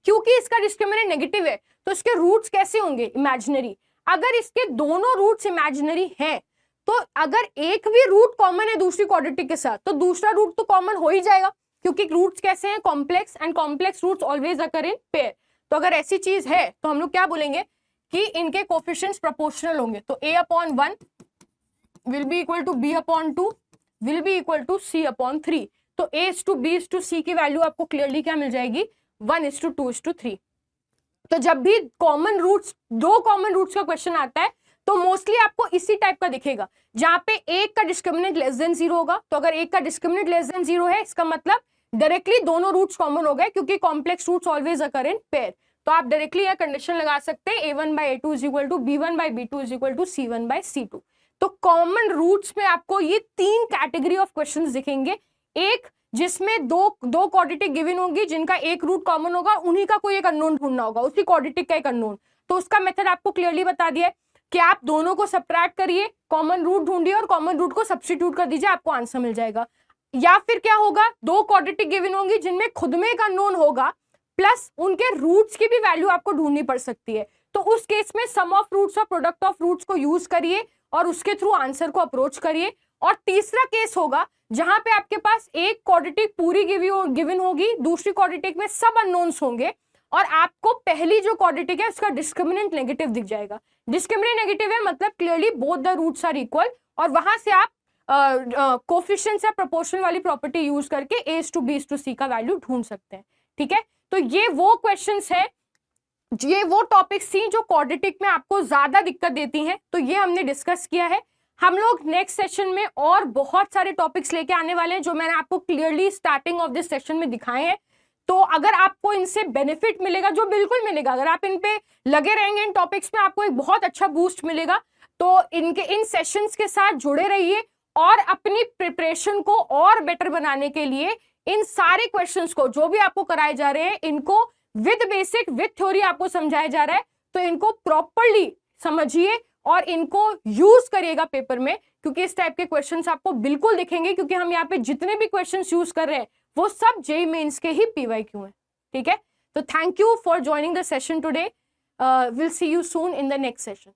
क्योंकि इसका डिस्क्रिमिनेंट नेगेटिव है तो इसके रूट्स कैसे होंगे, इमेजिनरी। अगर इसके दोनों रूट्स इमेजिनरी हैं तो अगर एक भी रूट कॉमन है दूसरी क्वाड्रेटिक के साथ तो दूसरा रूट तो कॉमन हो ही जाएगा, क्योंकि रूट्स कैसे हैं, complex, and complex roots always occur in pair. तो अगर ऐसी चीज है तो हम लोग क्या बोलेंगे कि इनके कोफिशिएंट्स प्रोपोर्शनल होंगे। तो a/1 will be equal to b/2 will be equal to c/3। तो a:b:c की वैल्यू आपको क्लियरली क्या मिल जाएगी 1:2:3। तो जब भी कॉमन रूट्स, दो कॉमन रूट्स का क्वेश्चन आता है तो मोस्टली आपको इसी टाइप का दिखेगा जहां पे एक का डिस्क्रिमिनेंट लेस देन 0 होगा। तो अगर एक का डिस्क्रिमिनेंट लेस देन 0 है इसका मतलब डायरेक्टली दोनों रूट्स कॉमन हो गए, क्योंकि complex roots always occur in pair. तो आप डायरेक्टली यह कंडीशन लगा सकते हैं a1/a2 is equal to b1/b2 is equal to c1/c2। तो कॉमन रूट्स में आपको ये तीन कैटेगरी ऑफ क्वेश्चंस दिखेंगे, एक जिसमें दो क्वाड्रेटिक गिवन होगी जिनका एक रूट कॉमन होगा, उन्हीं का कोई एक अननोन ढूंढना होगा, उसी क्वाड्रेटिक का एक अननोन। तो उसका मेथड आपको क्लियरली बता दिया है कि आप दोनों को सब्ट्रैक्ट करिए, कॉमन रूट ढूंढिए और कॉमन रूट को सब्स्टिट्यूट कर दीजिए, आपको आंसर मिल जाएगा। या फिर क्या होगा, दो क्वाड्रेटिक गिवन होंगी जिनमें खुद में एक अननोन होगा प्लस उनके रूट्स की भी वैल्यू आपको ढूंढनी पड़ सकती है। तो उस केस में सम ऑफ रूट्स और प्रोडक्ट ऑफ रूट्स को यूज करिए और उसके थ्रू आंसर को अप्रोच करिए। और तीसरा केस होगा जहां पे आपके पास एक क्वाड्रेटिक पूरी गिवन होगी, दूसरी क्वाड्रेटिक में सब अननोन्स होंगे और आपको पहली जो क्वाड्रेटिक है उसका डिस्क्रिमिनेंट नेगेटिव दिख जाएगा। डिस्क्रिमिनेंट नेगेटिव है मतलब clearly both the roots are equal, और वहां से आप कोफिशिएंट्स या प्रोपोर्शनल वाली प्रॉपर्टी यूज करके a:b:c का वैल्यू ढूंढ सकते हैं, ठीक है। तो ये वो क्वेश्चंस है, ये वो टॉपिक्स थी जो क्वाड्रेटिक में आपको ज्यादा दिक्कत देती हैं, तो ये हमने डिस्कस किया है। हम लोग नेक्स्ट सेशन में और बहुत सारे टॉपिक्स लेके आने वाले हैं जो मैंने आपको clearly starting of this session में दिखाए हैं। तो अगर आपको इनसे बेनिफिट मिलेगा, जो बिल्कुल मिलेगा, अगर आप इन पे लगे रहेंगे इन टॉपिक्स में आपको एक बहुत अच्छा बूस्ट मिलेगा। तो इन सेशंस के साथ जुड़े रहिए और अपनी प्रिपरेशन को और बेटर बनाने के लिए इन सारे क्वेश्चंस को जो भी आपको कराए जा रहे हैं इनको विद बेसिक विद थ्योरी आपको समझाया जा रहा है, तो इनको प्रॉपरली समझिए और इनको यूज करिएगा पेपर में, क्योंकि इस टाइप के क्वेश्चंस आपको बिल्कुल दिखेंगे, क्योंकि हम यहाँ पे जितने भी क्वेश्चंस यूज कर रहे हैं वो सब जेईई मेंस के ही PYQ हैं, ठीक है। तो thank you for joining the session today, will see you soon in the next session.